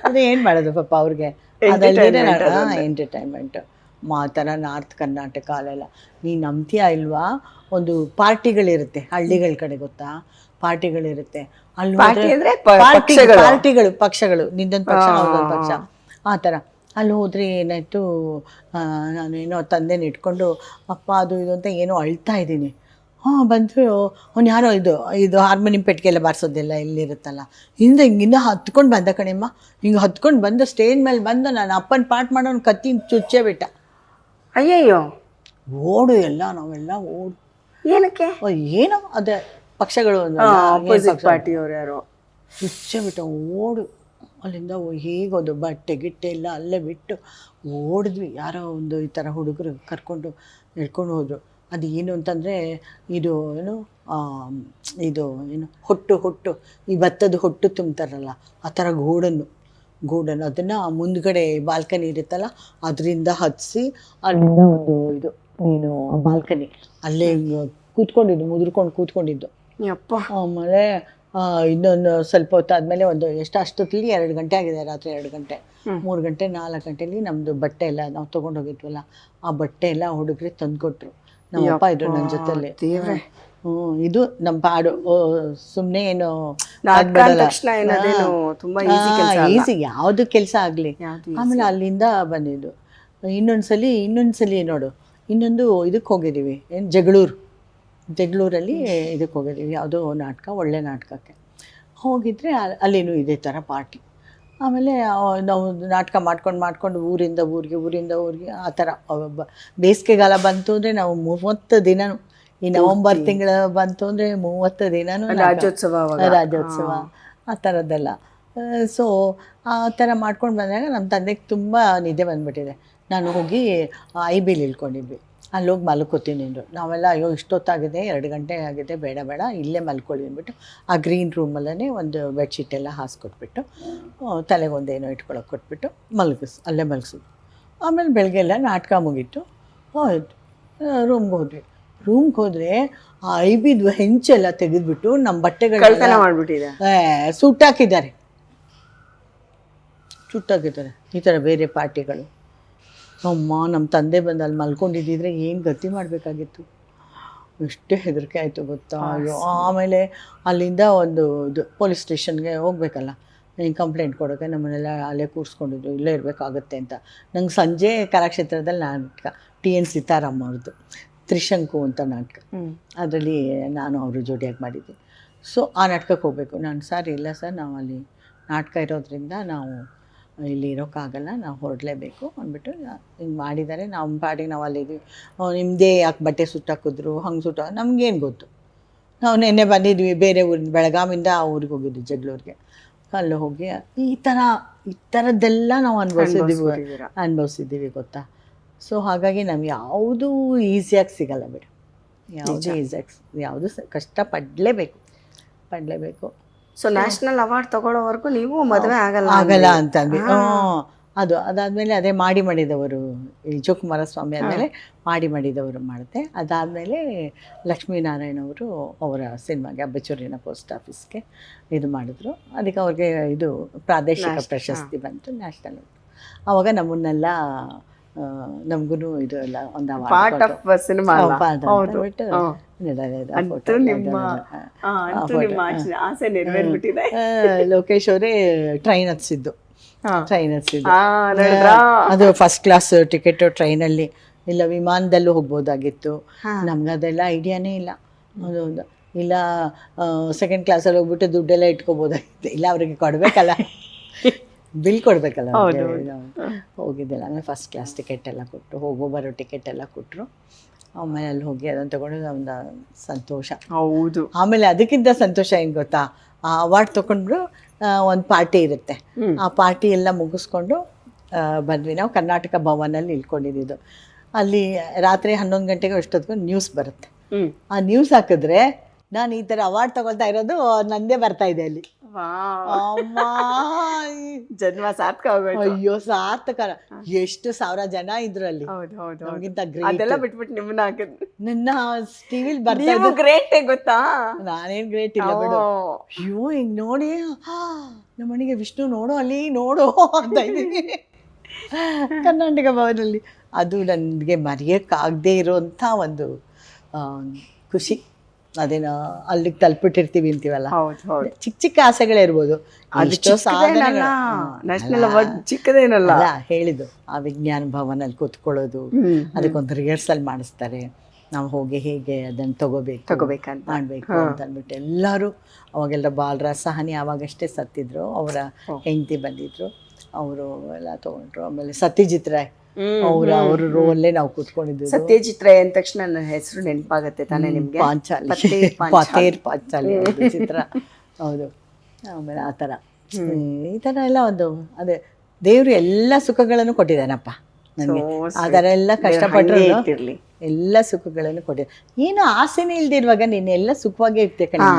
ಅದು ಏನು ಮಾಡೋದು ಪಾಪ ಅವ್ರಿಗೆ, ಅದಲ್ಲದೆ ಎಂಟರ್ಟೈನ್ಮೆಂಟ್. ಥರ ನಾರ್ತ್ ಕರ್ನಾಟಕ ಅಲ್ಲೆಲ್ಲ ನೀನು ನಂಬ್ತೀಯಾ ಇಲ್ವಾ, ಒಂದು ಪಾರ್ಟಿಗಳಿರುತ್ತೆ ಹಳ್ಳಿಗಳ ಕಡೆ, ಗೊತ್ತಾ, ಪಾರ್ಟಿಗಳಿರುತ್ತೆ. ಅಲ್ಲಿ ಪಕ್ಷಗಳು, ನಿಂದೊಂದು ಪಕ್ಷ ನಾವೊಂದು ಪಕ್ಷ, ಆ ಥರ. ಅಲ್ಲಿ ಹೋದರೆ ಏನಾಯಿತು, ನಾನೇನೋ ತಂದೆನ ಇಟ್ಕೊಂಡು ಅಪ್ಪ ಅದು ಇದು ಅಂತ ಏನೋ ಅಳ್ತಾ ಇದ್ದೀನಿ. ಬಂದರು ಅವ್ನು ಯಾರೋ ಇದು ಹಾರ್ಮೋನಿಯಂ ಪೆಟ್ಟಿಗೆಲ್ಲ ಬಾರಿಸೋದೆಲ್ಲ ಇಲ್ಲಿರುತ್ತಲ್ಲ, ಹಿಂಗೆ ಹತ್ಕೊಂಡು ಬಂದ ಕಣೆಮ್ಮ. ಹಿಂಗೆ ಹತ್ಕೊಂಡು ಬಂದು ಸ್ಟೇಜ್ ಮೇಲೆ ಬಂದು ನಾನು ಅಪ್ಪನ ಪಾಠ ಮಾಡೋನು ಕತ್ತಿ ಚುಚ್ಚೇ ಬಿಟ್ಟ. ಅಯ್ಯಯ್ಯೋ, ಓಡು ಎಲ್ಲ ನಾವೆಲ್ಲ ಓಡು. ಏನಕ್ಕೆ? ಏನೋ ಅದೇ ಪಕ್ಷಗಳು ಪಾರ್ಟಿಯವ್ರು ಯಾರೋ ಚುಚ್ಚೇ ಬಿಟ್ಟ. ಓಡು ಅಲ್ಲಿಂದ ಹೇಗೋದು, ಬಟ್ಟೆ ಗಿಟ್ಟೆ ಎಲ್ಲ ಅಲ್ಲೇ ಬಿಟ್ಟು ಓಡಿದ್ವಿ. ಯಾರೋ ಒಂದು ಈ ಥರ ಹುಡುಗರು ಕರ್ಕೊಂಡು ನಡ್ಕೊಂಡು ಹೋದರು. ಅದು ಏನು ಅಂತಂದರೆ ಇದು ಏನು ಹೊಟ್ಟು ಈ ಭತ್ತದ ಹೊಟ್ಟು ತುಂಬ್ತಾರಲ್ಲ, ಆ ಥರ ಗೂಡನ್ನು ಅದನ್ನು ಮುಂದ್ಗಡೆ ಬಾಲ್ಕನಿ ಇರುತ್ತಲ್ಲ, ಅದರಿಂದ ಹತ್ತಿಸಿ ಅಲ್ಲಿಂದ ಒಂದು ನೀನು ಬಾಲ್ಕನಿ ಅಲ್ಲೇ ಕೂತ್ಕೊಂಡಿದ್ದು, ಮುದ್ರಕೊಂಡು ಕೂತ್ಕೊಂಡಿದ್ದು. ಆಮೇಲೆ ಇನ್ನೊಂದು ಸ್ವಲ್ಪ ಹೊತ್ತಾದ್ಮೇಲೆ ಅಷ್ಟೊತ್ತಲ್ಲಿ 2 ಗಂಟೆ ಆಗಿದೆ, ರಾತ್ರಿ 2 ಗಂಟೆ, 3 ಗಂಟೆ 4 ಗಂಟೆಲಿ ನಮ್ಮದು ಬಟ್ಟೆ ಎಲ್ಲ ನಾವು ತೊಗೊಂಡೋಗಿದ್ವಲ್ಲ, ಆ ಬಟ್ಟೆ ಎಲ್ಲ ಹುಡುಗರೆ ತಂದುಕೊಟ್ರು. ನಮ್ಮಪ್ಪ ಇದ್ರು ನನ್ನ ಜೊತೆಲಿ. ಇದು ನಮ್ಮ ಪಾಡು. ಸುಮ್ಮನೆ ಏನು ಈಸಿ ಯಾವುದು ಕೆಲಸ ಆಗಲಿ. ಆಮೇಲೆ ಅಲ್ಲಿಂದ ಬಂದಿದ್ದು. ಇನ್ನೊಂದ್ಸಲಿ ನೋಡು, ಇನ್ನೊಂದು ಇದಕ್ಕೆ ಹೋಗಿದ್ದೀವಿ, ಏನು ಜಗಳೂರಲ್ಲಿ ಇದಕ್ಕೆ ಹೋಗಿದ್ದೀವಿ, ಯಾವುದೋ ನಾಟಕ, ಒಳ್ಳೆ ನಾಟಕಕ್ಕೆ ಹೋಗಿದ್ರೆ ಅಲ್ಲಿನೂ ಇದೇ ಥರ ಪಾರ್ಟಿ. ಆಮೇಲೆ ನಾವು ನಾಟಕ ಮಾಡ್ಕೊಂಡು ಊರಿಂದ ಊರಿಗೆ ಆ ಥರ. ಬೇಸಿಗೆಗಾಲ ಬಂತು ಅಂದರೆ ನಾವು 30 ದಿನನೂ, ಈ ನವಂಬರ್ ತಿಂಗಳು ಬಂತು ಅಂದರೆ 30 ದಿನನೂ ರಾಜ್ಯೋತ್ಸವ ಆ ಥರದ್ದೆಲ್ಲ. ಸೊ ಆ ಥರ ಮಾಡ್ಕೊಂಡು ಬಂದಾಗ ನಮ್ಮ ತಂದೆಗೆ ತುಂಬ ನಿದ್ದೆ ಬಂದುಬಿಟ್ಟಿದೆ. ನಾನು ಹೋಗಿ IBಲಿ ಇಳ್ಕೊಂಡಿದ್ವಿ. ಅಲ್ಲಿ ಹೋಗಿ ಮಲ್ಕೋತೀನಿ ಅಂದರು. ನಾವೆಲ್ಲ ಅಯ್ಯೋ ಇಷ್ಟೊತ್ತಾಗಿದೆ, 2 ಗಂಟೆ ಆಗಿದೆ, ಬೇಡ ಬೇಡ ಇಲ್ಲೇ ಮಲ್ಕೊಳ್ಳಿ ಅಂದ್ಬಿಟ್ಟು ಆ ಗ್ರೀನ್ ರೂಮಲ್ಲೇ ಒಂದು ಬೆಡ್ಶೀಟ್ ಎಲ್ಲ ಹಾಸ್ಕೊಟ್ಬಿಟ್ಟು ತಲೆಗೆ ಒಂದೇನೋ ಇಟ್ಕೊಳಕ್ಕೆ ಕೊಟ್ಬಿಟ್ಟು ಅಲ್ಲೇ ಮಲಗಿಸಿದ್ವಿ. ಆಮೇಲೆ ಬೆಳಗ್ಗೆ ಎಲ್ಲ ನಾಟಕ ಮುಗೀತು, ಹೋಯ್ತು ರೂಮ್ಗೆ ಹೋದರೆ ಆ IBದು ಹೆಂಚೆಲ್ಲ ತೆಗೆದುಬಿಟ್ಟು ನಮ್ಮ ಬಟ್ಟೆಗಳನ್ನ ಮಾಡ್ಬಿಟ್ಟಿದೆ, ಸುಟ್ಟಾಕಿದ್ದಾರೆ. ಈ ಥರ ಬೇರೆ ಪಾರ್ಟಿಗಳು. ನಮ್ಮ ತಂದೆ ಬಂದು ಅಲ್ಲಿ ಮಲ್ಕೊಂಡಿದ್ದಿದ್ರೆ ಏನು ಗತಿ ಮಾಡಬೇಕಾಗಿತ್ತು. ಎಷ್ಟೇ ಹೆದರಿಕೆ ಆಯಿತು ಗೊತ್ತಾ. ಅಯ್ಯೋ, ಆಮೇಲೆ ಅಲ್ಲಿಂದ ಒಂದು ಪೊಲೀಸ್ ಸ್ಟೇಷನ್ಗೆ ಹೋಗ್ಬೇಕಲ್ಲ, ಕಂಪ್ಲೇಂಟ್ ಕೊಡೋಕ್ಕೆ ನಮ್ಮನ್ನೆಲ್ಲ ಅಲ್ಲೇ ಕೂರಿಸ್ಕೊಂಡಿದ್ದು, ಇಲ್ಲೇ ಇರಬೇಕಾಗತ್ತೆ ಅಂತ. ನಂಗೆ ಸಂಜೆ ಕಲಾಕ್ಷೇತ್ರದಲ್ಲಿ ನಾಟಕ TN ಸೀತಾರಾಮ್ ಅವ್ರದ್ದು ತ್ರಿಶಂಕು ಅಂತ ನಾಟಕ, ಅದರಲ್ಲಿ ನಾನು ಅವರು ಜೋಡಿಯಾಗಿ ಮಾಡಿದ್ದೆ. ಸೊ ಆ ನಾಟಕಕ್ಕೆ ಹೋಗಬೇಕು. ನಾನು ಸರ್ ಇಲ್ಲ ಸರ್, ನಾವು ಅಲ್ಲಿ ನಾಟಕ ಇರೋದ್ರಿಂದ ನಾವು ಇಲ್ಲಿ ಇರೋಕ್ಕಾಗಲ್ಲ, ನಾವು ಹೊರಡಲೇಬೇಕು ಅಂದ್ಬಿಟ್ಟು ಹಿಂಗೆ ಮಾಡಿದ್ದಾರೆ. ನಮ್ಮ ಪಾಡಿಗೆ ನಾವು ಅಲ್ಲಿದ್ದೀವಿ. ನಿಮ್ಮದೇ ಯಾಕೆ ಬಟ್ಟೆ ಸುಟ್ಟಾಕಿದ್ರು, ಹಂಗೆ ನಮಗೇನು ಗೊತ್ತು. ನಾವು ನೆನ್ನೆ ಬಂದಿದ್ವಿ ಬೇರೆ ಊರಿಂದ, ಬೆಳಗಾವಿಂದ ಆ ಊರಿಗೆ ಹೋಗಿದ್ವಿ, ಜಗಳೂರಿಗೆ. ಅಲ್ಲಿ ಹೋಗಿ ಈ ಥರದ್ದೆಲ್ಲ ನಾವು ಅನುಭವಿಸಿದ್ದೀವಿ ಗೊತ್ತಾ. ಸೊ ಹಾಗಾಗಿ ನಮ್ಗೆ ಯಾವುದೂ ಈಸಿಯಾಗಿ ಸಿಗಲ್ಲ ಬಿಡು, ಯಾವುದು ಕಷ್ಟಪಡಲೇಬೇಕು. ಸೊ ನ್ಯಾಷನಲ್ ಅವಾರ್ಡ್ ತಗೊಳ್ಳೋವರೆಗೂ ನೀವು ಮದುವೆ ಆಗಲ್ಲ ಅಂತಂದ್ವಿ. ಅದಾದಮೇಲೆ ಅದೇ ಮಾಡಿದವರು ಈ ಜೋಕುಮಾರಸ್ವಾಮಿ ಆದಮೇಲೆ ಮಾಡಿದವರು ಮಾಡುತ್ತೆ. ಅದಾದಮೇಲೆ ಲಕ್ಷ್ಮೀನಾರಾಯಣ ಅವರು ಅವರ ಸಿನಿಮಾಗೆ ಅಬ್ಬಚೂರಿನ ಪೋಸ್ಟ್ ಆಫೀಸ್ಗೆ ಇದು ಮಾಡಿದ್ರು. ಅದಕ್ಕೆ ಅವ್ರಿಗೆ ಇದು ಪ್ರಾದೇಶಿಕ ಪ್ರಶಸ್ತಿ ಬಂತು, ನ್ಯಾಷನಲ್. ಆವಾಗ ನಮ್ಮನ್ನೆಲ್ಲ ನಮಗೂ ಇದು ಎಲ್ಲ ಒಂದು ಪಾರ್ಟ್ ಆಫ್ ಸಿನಿಮಾ ಲೋಕೇಶ್ ಅವರೇ ಟ್ರೈನ್ ಹತ್ಸಿದ್ದು. ಅದು ಫಸ್ಟ್ ಕ್ಲಾಸ್ ಟಿಕೆಟ್ ಟ್ರೈನಲ್ಲಿ, ಇಲ್ಲ ವಿಮಾನದಲ್ಲೂ ಹೋಗ್ಬೋದಾಗಿತ್ತು. ನಮ್ಗದೆಲ್ಲ ಐಡಿಯಾನೇ ಇಲ್ಲ. ಹೌದು, ಇಲ್ಲ ಸೆಕೆಂಡ್ ಕ್ಲಾಸಲ್ಲಿ ಹೋಗ್ಬಿಟ್ಟು ದುಡ್ಡೆಲ್ಲ ಇಟ್ಕೋಬೋದಾಗಿತ್ತು. ಇಲ್ಲ ಅವ್ರಿಗೆ ಕೊಡಬೇಕಲ್ಲ, ಬಿಲ್ ಕೊಡಬೇಕಲ್ಲ. ಹೋಗಿದ್ದಿಲ್ಲ. ಆಮೇಲೆ ಫಸ್ಟ್ ಕ್ಲಾಸ್ ಟಿಕೆಟ್ ಎಲ್ಲ ಕೊಟ್ಟರು, ಬರೋ ಟಿಕೆಟ್ ಎಲ್ಲ ಕೊಟ್ಟರು. ಆಮೇಲೆ ಅಲ್ಲಿ ಹೋಗಿ ಅದನ್ನು ತಗೊಂಡು ಒಂದು ಸಂತೋಷ. ಹೌದು. ಆಮೇಲೆ ಅದಕ್ಕಿಂತ ಸಂತೋಷ ಏನು ಗೊತ್ತಾ, ಆ ಅವಾರ್ಡ್ ತೊಗೊಂಡ್ರು ಒಂದು ಪಾರ್ಟಿ ಇರುತ್ತೆ. ಆ ಪಾರ್ಟಿ ಎಲ್ಲ ಮುಗಿಸ್ಕೊಂಡು ಬಂದ್ವಿ. ನಾವು ಕರ್ನಾಟಕ ಭವನಲ್ಲಿ ಇಳ್ಕೊಂಡಿದ್ದು. ಅಲ್ಲಿ ರಾತ್ರಿ 11 ಗಂಟೆಗೆ ಎಷ್ಟೊತ್ತಿಗೂ ನ್ಯೂಸ್ ಬರುತ್ತೆ. ಆ ನ್ಯೂಸ್ ಹಾಕಿದ್ರೆ ನಾನು ಈ ಥರ ಅವಾರ್ಡ್ ತಗೊಳ್ತಾ ಇರೋದು ನಂದೇ ಬರ್ತಾ ಇದೆ ಅಲ್ಲಿ. ಜನ್ಮ ಸಾರ್ಥಕ ಆಗೋಯ್ತು. ಅಯ್ಯೋ ಸಾರ್ಥಕ. ಎಷ್ಟು ಸಾವಿರ ಜನ ಇದ್ರು ಅಲ್ಲಿ. ನಮ್ಗಿಂತ ಅದೆಲ್ಲ ಬಿಟ್ಬಿಟ್ಟು ನಿಮ್ಮನ್ನ ಹಾಕಿದ್ ನನ್ನ ಟಿವಿಲಿ ಬರ್ತಾ ಇದ್ರು. ಗ್ರೇಟ್ ಗೊತ್ತಾ. ನಾನೇನ್ ಗ್ರೇಟ್ ಇಲ್ಲ ಬಿಡು. ಅಯ್ಯೋ ಹಿಂಗ್ ನೋಡಿ ನಮ್ಮನಿಗೆ ವಿಷ್ಣು ನೋಡು ಅಲ್ಲಿ ನೋಡು ಅಂತ ಇದ್ದೀನಿ ಕರ್ನಾಟಕ ಭವನಲ್ಲಿ. ಅದು ನನಗೆ ಮರೆಯೋಕ್ಕಾಗದೇ ಇರೋಂಥ ಒಂದು ಖುಷಿ. ಅದೇನೋ ಅಲ್ಲಿಗೆ ತಲುಪಿಟ್ಟಿರ್ತೀವಿ ಅಂತೀವಲ್ಲ, ಚಿಕ್ಕ ಚಿಕ್ಕ ಆಸೆಗಳೇ ಇರ್ಬೋದು. ನ್ಯಾಷನಲ್ ಅವಾರ್ಡ್ ಚಿಕ್ಕದೇನಲ್ಲ ಹೇಳಿದ್ದು. ಆ ವಿಜ್ಞಾನ ಭವನಲ್ಲಿ ಕೂತ್ಕೊಳ್ಳೋದು, ಅದಕ್ಕೊಂದು ರಿಹರ್ಸಲ್ ಮಾಡಿಸ್ತಾರೆ. ನಾವು ಹೋಗಿ ಹೇಗೆ ಅದನ್ನು ತಗೋಬೇಕಂತ ಮಾಡಬೇಕು ಅಂತ ಅಂದ್ಬಿಟ್ಟು ಎಲ್ಲರೂ. ಅವಾಗೆಲ್ಲ ಬಾಲರಾಜ್ ಸಹಾನಿ ಆವಾಗಷ್ಟೇ ಸತ್ತಿದ್ರು, ಅವರ ಹೆಂಡತಿ ಬಂದಿದ್ರು, ಅವರು ಎಲ್ಲ ತೊಗೊಂಡ್ರು. ಆಮೇಲೆ ಸತ್ಯಜಿತ್ ರಾಯ್ ಅವ್ರ ರೋಲ್ಲೇ ನಾವು ಕೂತ್ಕೊಂಡಿದ್ದು. ಸತ್ಯಜಿತ್ ರಾಯ್ ಅಂದ ತಕ್ಷಣ ನನ್ನ ಹೆಸರು ನೆನಪಾಗತ್ತೆ ತಾನೇ ನಿಮ್ಗೆ? ಪಾಂಚಾಲಿ ಚಿತ್ರ. ಹೌದು. ಆಮೇಲೆ ಆ ಥರ ಈ ಥರ ಎಲ್ಲ ಒಂದು ಅದೇ ದೇವರು ಎಲ್ಲ ಸುಖಗಳನ್ನು ಕೊಟ್ಟಿದ್ದಾನಪ್ಪ ನನಗೆ. ಆ ಥರ ಎಲ್ಲ ಕಷ್ಟಪಟ್ಟರು ಎಲ್ಲ ಸುಖಗಳನ್ನು ಕೊಟ್ಟಿದ್ದ. ಏನು ಆಸೆನೇ ಇಲ್ದಿರುವಾಗ ನೀನು ಎಲ್ಲ ಸುಖವಾಗೇ ಇರ್ತೆ ಕಣ.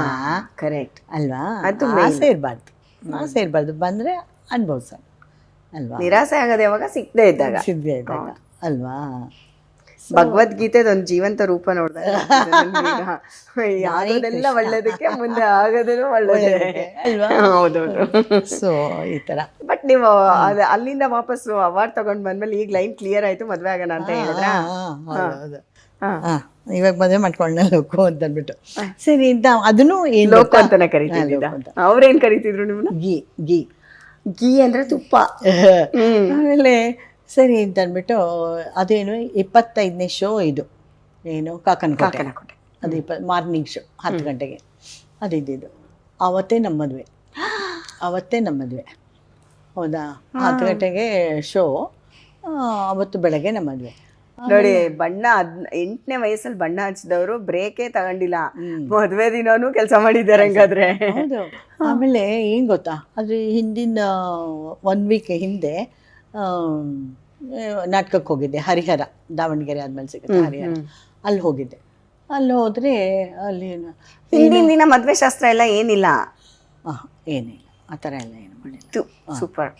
ಕರೆಕ್ಟ್ ಅಲ್ವಾ? ಅದು ಆಸೆ ಇರಬಾರ್ದು. ಬಂದರೆ ಅನುಭವಿಸ ಅಲ್ವಾ? ನಿರಾಸೆ ಆಗೋದು ಯಾವಾಗ? ಸಿಗದೇ ಇದ್ದಾಗ ಅಲ್ವಾ? ಭಗವದ್ಗೀತೆದ ಒಂದು ಜೀವಂತ ರೂಪ ನೋಡಿದಾಗ ಆಗೋದೆಲ್ಲ ಒಳ್ಳೇದಕ್ಕೆ, ಮುಂದೆ ಆಗೋದೇನು ಒಳ್ಳೇದೇ ಅಲ್ವಾ? ಹೌದೌದು. ಸೊ ಈ ತರ. ಬಟ್ ನೀವು ಅಲ್ಲಿಂದ ವಾಪಸ್ ಅವಾರ್ಡ್ ತಗೊಂಡ್ ಬಂದ್ಮೇಲೆ ಈಗ ಲೈನ್ ಕ್ಲಿಯರ್ ಆಯ್ತು, ಮದ್ವೆ ಆಗೋಣ ಅಂತ ಹೇಳಿದ್ರ? ಇವಾಗ ಮದುವೆ ಮಾಡ್ಕೊಂಡ ಲೋಕು ಅಂತ ಅಂದ್ಬಿಟ್ಟು ಸರಿ ಅಂತ ಅದನ್ನು ಲೋಕು ಅಂತಾನೆ ಕರಿತಿದ್ದ. ಅವ್ರೇನ್ ಕರಿತಿದ್ರು ನಿಮ್ಮನ್ನ? ಗೀ ಅಂದ್ರೆ ತುಪ್ಪ. ಆಮೇಲೆ ಸರಿ ಅಂತ ಅಂದ್ಬಿಟ್ಟು ಅದೇನು 25ನೇ ಶೋ ಇದು ಏನು ಕಾಕನಕೋಟೆ. ಅದು ಮಾರ್ನಿಂಗ್ ಶೋ 10 ಗಂಟೆಗೆ ಅದಿದ್ದು. ಅವತ್ತೇ ನಮ್ಮ ಮದುವೆ. ಹೌದಾ? 10 ಗಂಟೆಗೆ ಶೋ, ಅವತ್ತು ಬೆಳಗ್ಗೆ ನಮ್ಮ ಮದುವೆ. ನೋಡಿ ಬಣ್ಣ 8ನೇ ವಯಸ್ಸಲ್ಲಿ ಬಣ್ಣ ಹಚ್ಚಿದವರು ಬ್ರೇಕೇ ತಗೊಂಡಿಲ್ಲ, ಮದ್ವೆ ದಿನನೂ ಕೆಲಸ ಮಾಡಿದ್ದಾರೆ ಹಂಗಾದ್ರೆ. ಹೌದು. ಆಮೇಲೆ ಏನ್ ಗೊತ್ತಾ, ಅದು ಹಿಂದಿನ 1 ವೀಕ್ ಹಿಂದೆ ನಾಟಕಕ್ಕೆ ಹೋಗಿದ್ದೆ, ಹರಿಹರ, ದಾವಣಗೆರೆ ಆದ್ಮೇಲೆ ಸಿಗುತ್ತೆ ಹರಿಹರ, ಅಲ್ಲಿ ಹೋಗಿದ್ದೆ. ಅಲ್ಲಿ ಹೋದ್ರೆ ಅಲ್ಲಿ ಹಿಂದಿನ ದಿನ ಮದ್ವೆ ಶಾಸ್ತ್ರ ಎಲ್ಲ ಏನಿಲ್ಲ, ಏನಿಲ್ಲ ಆ ಥರ ಎಲ್ಲ ಏನು ಮಾಡಿಲ್ಲ. ಸೂಪರ್.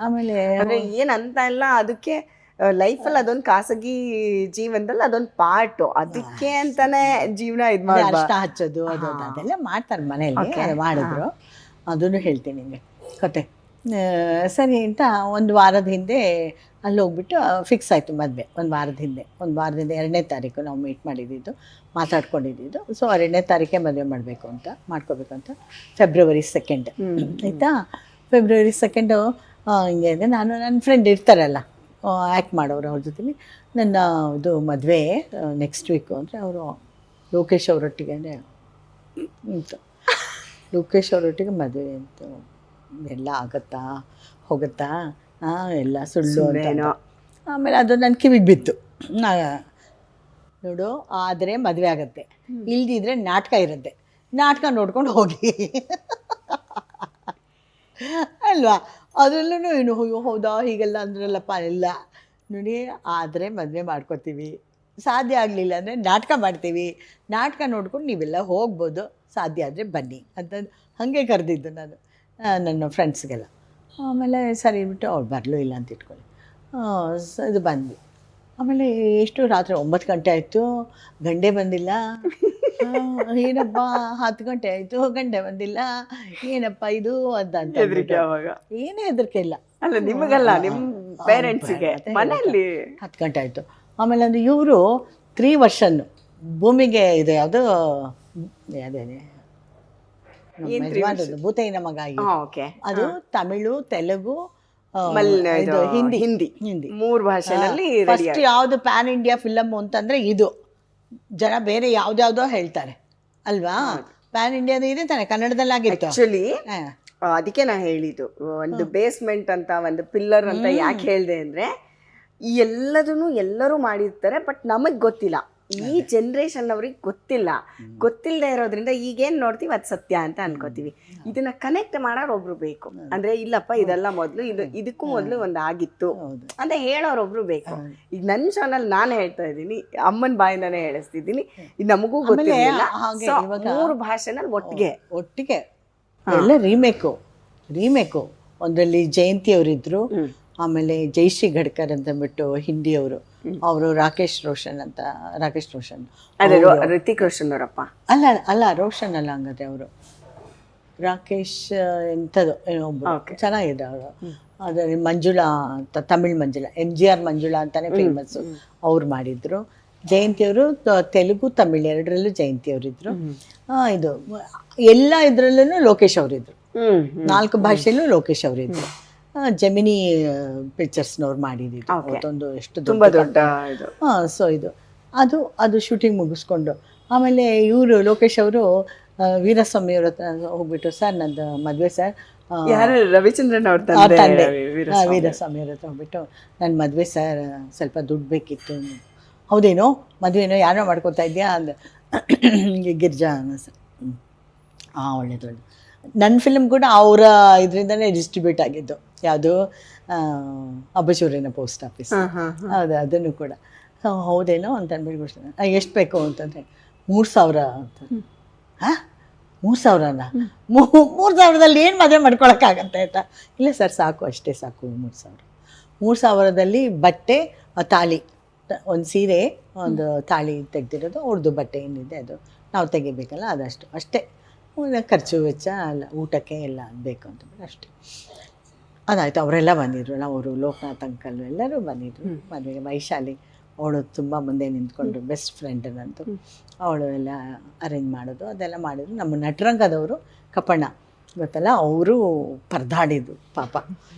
ಆಮೇಲೆ ಅಂದ್ರೆ ಏನಂತ ಇಲ್ಲ, ಅದಕ್ಕೆ ಲೈಫಲ್ಲಿ ಅದೊಂದು ಖಾಸಗಿ ಜೀವನದಲ್ಲಿ ಅದೊಂದು ಪಾರ್ಟ್, ಅದಕ್ಕೆ ಅಂತಾನೆ ಜೀವನ ಇದು ಮಾಡಿ ಅರ್ಶಿನ ಹಚ್ಚೋದು ಅದೆಲ್ಲ ಮಾಡ್ತಾರೆ ಮನೆಯಲ್ಲಿ, ಅದು ಮಾಡಿದ್ರು. ಅದನ್ನು ಹೇಳ್ತೀನಿ ನಿಮಗೆ ಕತೆ. ಸರಿ ಅಂತ 1 ವಾರದ ಹಿಂದೆ ಅಲ್ಲಿ ಹೋಗ್ಬಿಟ್ಟು ಫಿಕ್ಸ್ ಆಯಿತು ಮದುವೆ. 1 ವಾರದ ಹಿಂದೆ 2ನೇ ತಾರೀಕು ನಾವು ಮೀಟ್ ಮಾಡಿದ್ದು, ಮಾತಾಡ್ಕೊಂಡಿದ್ದು. ಸೊ 2ನೇ ತಾರೀಕೆ ಮದುವೆ ಮಾಡಬೇಕು ಅಂತ, ಮಾಡ್ಕೋಬೇಕು ಅಂತ. ಫೆಬ್ರವರಿ 2 ಆಯಿತಾ. ಫೆಬ್ರವರಿ 2 ಹಿಂಗೆ ಇದೆ. ನಾನು ನನ್ನ ಫ್ರೆಂಡ್ ಇರ್ತಾರಲ್ಲ ಆ್ಯಕ್ಟ್ ಮಾಡೋರು, ಅವ್ರ ಜೊತೆಲಿ ನನ್ನ ಇದು ಮದುವೆ ನೆಕ್ಸ್ಟ್ ವೀಕು ಅಂದರೆ ಅವರು ಲೋಕೇಶ್ ಅವರೊಟ್ಟಿಗೆ ಅಂತ, ಲೋಕೇಶ್ ಅವರೊಟ್ಟಿಗೆ ಮದುವೆ ಅಂತ ಎಲ್ಲ ಆಗುತ್ತಾ ಹೋಗುತ್ತಾ ಎಲ್ಲ ಸುಳ್ಳು ಅಂತ. ಆಮೇಲೆ ಅದು ನನ್ನ ಕಿವಿಗೆ ಬಿತ್ತು. ನೋಡು, ಆದರೆ ಮದುವೆ ಆಗುತ್ತೆ, ಇಲ್ದಿದ್ರೆ ನಾಟಕ ಇರುತ್ತೆ, ನಾಟಕ ನೋಡ್ಕೊಂಡು ಹೋಗಿ ಅಲ್ವಾ. ಅದರಲ್ಲೂ ಏನು ಹೌದಾ ಹೀಗೆಲ್ಲ ಅಂದ್ರಲ್ಲಪ್ಪ, ಎಲ್ಲ ನೋಡಿ, ಆದರೆ ಮದುವೆ ಮಾಡ್ಕೋತೀವಿ, ಸಾಧ್ಯ ಆಗಲಿಲ್ಲ ಅಂದರೆ ನಾಟಕ ಮಾಡ್ತೀವಿ, ನಾಟಕ ನೋಡ್ಕೊಂಡು ನೀವೆಲ್ಲ ಹೋಗ್ಬೋದು, ಸಾಧ್ಯ ಆದರೆ ಬನ್ನಿ ಅಂತ ಹಾಗೆ ಕರೆದಿದ್ದು ನಾನು ನನ್ನ ಫ್ರೆಂಡ್ಸ್ಗೆಲ್ಲ. ಆಮೇಲೆ ಸರಿ ಬಿಟ್ಟು ಅವ್ರು ಬರಲೂ ಇಲ್ಲ ಅಂತ ಇಟ್ಕೊಳ್ಳಿ. ಇದು ಬಂದ್ವಿ. ಆಮೇಲೆ ಎಷ್ಟು ರಾತ್ರಿ 9 ಗಂಟೆ ಆಯಿತು, ಗಂಡೆ ಬಂದಿಲ್ಲ. ಏನಪ್ಪ 10 ಗಂಟೆ ಆಯಿತು, ಗಂಡೆ ಬಂದಿಲ್ಲ, ಏನಪ್ಪ ಇದು ಅಂತ ಏನೇ ಹೆದರಿಕೆ ಇಲ್ಲ. ಅಲ್ಲ ನಿಮಗಲ್ಲ, ನಿಮ್ಮ ಪೇರೆಂಟ್ಸಿಗೆ ಮನೆಯಲ್ಲಿ. 10 ಗಂಟೆ ಆಯಿತು. ಆಮೇಲೆ ಅಂದ್ರೆ ಇವರು 3 ವರ್ಷನ್ನು ಭೂಮಿಗೆ ಇದು ಯಾವುದು ಅದೇನೆ ಭೂತೈನ ಮಗ, ಅದು ತಮಿಳು, ತೆಲುಗು, ಹಿಂದಿ 3 ಭಾಷೆನಲ್ಲಿ. ಫಸ್ಟ್ ಯಾವುದು ಪ್ಯಾನ್ ಇಂಡಿಯಾ ಫಿಲಮ್ ಅಂತಂದ್ರೆ ಇದು. ಜನ ಬೇರೆ ಯಾವ್ದ್ಯಾವ್ದೋ ಹೇಳ್ತಾರೆ ಅಲ್ವಾ, ಪ್ಯಾನ್ ಇಂಡಿಯಾದ ಇದೆ ತಾನೆ, ಕನ್ನಡದಲ್ಲಿ ಆಗಿತ್ತು ಆಕ್ಚುಲಿ. ಅದಕ್ಕೆ ನಾ ಹೇಳಿದ್ದು ಒಂದು ಬೇಸ್ಮೆಂಟ್ ಅಂತ, ಒಂದು ಪಿಲ್ಲರ್ ಅಂತ ಯಾಕೆ ಹೇಳಿದೆ ಅಂದ್ರೆ, ಈ ಎಲ್ಲದನ್ನು ಎಲ್ಲರೂ ಮಾಡಿರ್ತಾರೆ, ಬಟ್ ನಮಗ್ ಗೊತ್ತಿಲ್ಲ, ಈ ಜನರೇಷನ್ ಅವ್ರಿಗೆ ಗೊತ್ತಿಲ್ಲದೆ ಇರೋದ್ರಿಂದ ಈಗೇನ್ ನೋಡ್ತೀವಿ ಅದು ಸತ್ಯ ಅಂತ ಅನ್ಕೋತೀವಿ. ಇದನ್ನ ಕನೆಕ್ಟ್ ಮಾಡೋರು ಒಬ್ರು ಬೇಕು. ಅಂದ್ರೆ ಇಲ್ಲಪ್ಪ ಇದೆಲ್ಲ ಮೊದ್ಲು ಇದಕ್ಕೂ ಮೊದ್ಲು ಒಂದು ಆಗಿತ್ತು ಅಂತ ಹೇಳೋರೊಬ್ರು ಬೇಕು. ಈಗ ನನ್ನ ಚಾನಲ್ ನಾನು ಹೇಳ್ತಾ ಇದ್ದೀನಿ, ಅಮ್ಮನ ಬಾಯಿಂದಾನೇ ಹೇಳಿಸ್ತಿದ್ದೀನಿ, ಇದು ನಮಗೂ ಗೊತ್ತಿಲ್ಲ. 3 ಭಾಷೆನಲ್ಲಿ ಒಟ್ಟಿಗೆ ಎಲ್ಲ ರೀಮೇಕು. ಒಂದರಲ್ಲಿ ಜಯಂತಿ ಅವರಿದ್ರು, ಆಮೇಲೆ ಜಯಶ್ರೀ ಗಡ್ಕರ್ ಅಂತ ಬಿಟ್ಟು ಹಿಂದಿಯವರು, ಅವರು ರಾಕೇಶ್ ರೋಷನ್. ರಿತಿಕ್ ರೋಷನ್ ಅವರಪ್ಪ ಅಲ್ಲ ರೋಷನ್ ಅಲ್ಲ, ಹಂಗಾದ್ರೆ ಅವರು ರಾಕೇಶ್ ಎಂಥದ್ದು ಒಬ್ಬರು ಚೆನ್ನಾಗಿದೆ ಅವರು. ಅದೇ ಮಂಜುಳಾ ಅಂತ, ತಮಿಳ್ ಮಂಜುಳಾ, MGR ಮಂಜುಳಾ ಅಂತಾನೆ ಫೇಮಸ್ಸು, ಅವ್ರು ಮಾಡಿದ್ರು. ಜಯಂತಿಯವರು ತೆಲುಗು ತಮಿಳ್ ಎರಡರಲ್ಲೂ ಜಯಂತಿಯವರಿದ್ರು. ಇದು ಎಲ್ಲ ಇದರಲ್ಲೂ ಲೋಕೇಶ್ ಅವರಿದ್ರು, 4 ಭಾಷೆಯಲ್ಲೂ ಲೋಕೇಶ್ ಅವರಿದ್ರು. ಜೆಮಿನಿ ಪಿಕ್ಚರ್ಸ್ನವ್ರು ಮಾಡಿದ್ದು ಅವತ್ತೊಂದು ಎಷ್ಟು ತುಂಬ ದೊಡ್ಡ. ಸೊ ಇದು ಅದು ಶೂಟಿಂಗ್ ಮುಗಿಸ್ಕೊಂಡು ಆಮೇಲೆ ಇವರು ಲೋಕೇಶ್ ಅವರು ವೀರಸ್ವಾಮಿ ಅವ್ರ ಹತ್ರ ಹೋಗ್ಬಿಟ್ಟು, ಸರ್ ನಂದು ಮದುವೆ ಸರ್, ರವಿಚಂದ್ರನ್ ಅವ್ರ ತಂದೆ ವೀರಸ್ವಾಮಿ ಅವ್ರ ಹತ್ರ ಹೋಗ್ಬಿಟ್ಟು, ನನ್ನ ಮದುವೆ ಸರ್, ಸ್ವಲ್ಪ ದುಡ್ಡು ಬೇಕಿತ್ತು. ಹೌದೇನೋ ಮದುವೆನೋ ಯಾರೋ ಮಾಡ್ಕೊತಾ ಇದೆಯಾ ಅಂದ. ಗಿರ್ಜಾ ಸರ್, ಒಳ್ಳೇದು. ನನ್ನ ಫಿಲ್ಮ್ ಕೂಡ ಅವರ ಇದರಿಂದನೇ ಡಿಸ್ಟ್ರಿಬ್ಯೂಟ್ ಆಗಿದ್ದು, ಯಾವುದು ಅಬಚೂರಿನ ಪೋಸ್ಟ್ ಆಫೀಸ್, ಹೌದು, ಅದನ್ನು ಕೂಡ. ಹೌದೇನೋ ಅಂತ ಅಂದ್ಬಿಟ್ಟು, ಎಷ್ಟು ಬೇಕು ಅಂತಂದರೆ 3,000 ಅಂತ. 3,000ನ 3,000ದಲ್ಲಿ ಏನು ಮದುವೆ ಮಾಡ್ಕೊಳಕ್ಕಾಗತ್ತೆ ಆಯ್ತಾ? ಇಲ್ಲ ಸರ್ ಸಾಕು, ಅಷ್ಟೇ ಸಾಕು 3,000. 3,000ದಲ್ಲಿ ಬಟ್ಟೆ, ತಾಳಿ, ಒಂದು ಸೀರೆ, ಒಂದು ತಾಳಿ ತೆಗೆದಿರೋದು, ಅವ್ರದ್ದು ಬಟ್ಟೆ ಏನಿದೆ ಅದು ನಾವು ತೆಗಿಬೇಕಲ್ಲ, ಅಷ್ಟೇ. ಖರ್ಚು ವೆಚ್ಚ ಎಲ್ಲ, ಊಟಕ್ಕೆ ಎಲ್ಲ ಬೇಕು ಅಂತ ಅಷ್ಟೇ. ಅದಾಯ್ತು. ಅವರೆಲ್ಲ ಬಂದಿದ್ರು, ಅವರು ಲೋಕನಾಥ್ ಅಂಕಲ್ ಎಲ್ಲರೂ ಬಂದಿದ್ರು ಮದುವೆಗೆ. ವೈಶಾಲಿ ಅವಳು ತುಂಬ ಮುಂದೆ ನಿಂತ್ಕೊಂಡ್ರು, ಬೆಸ್ಟ್ ಫ್ರೆಂಡ್ ನಂತು. ಅವಳು ಎಲ್ಲ ಅರೇಂಜ್ ಮಾಡೋದು ಅದೆಲ್ಲ ಮಾಡಿದ್ರು. ನಮ್ಮ ನಟರಂಗದವರು ಕಪ್ಪಣ್ಣ ಗೊತ್ತಲ್ಲ, ಅವರು ಪರದಾಡಿದ್ರು ಪಾಪ,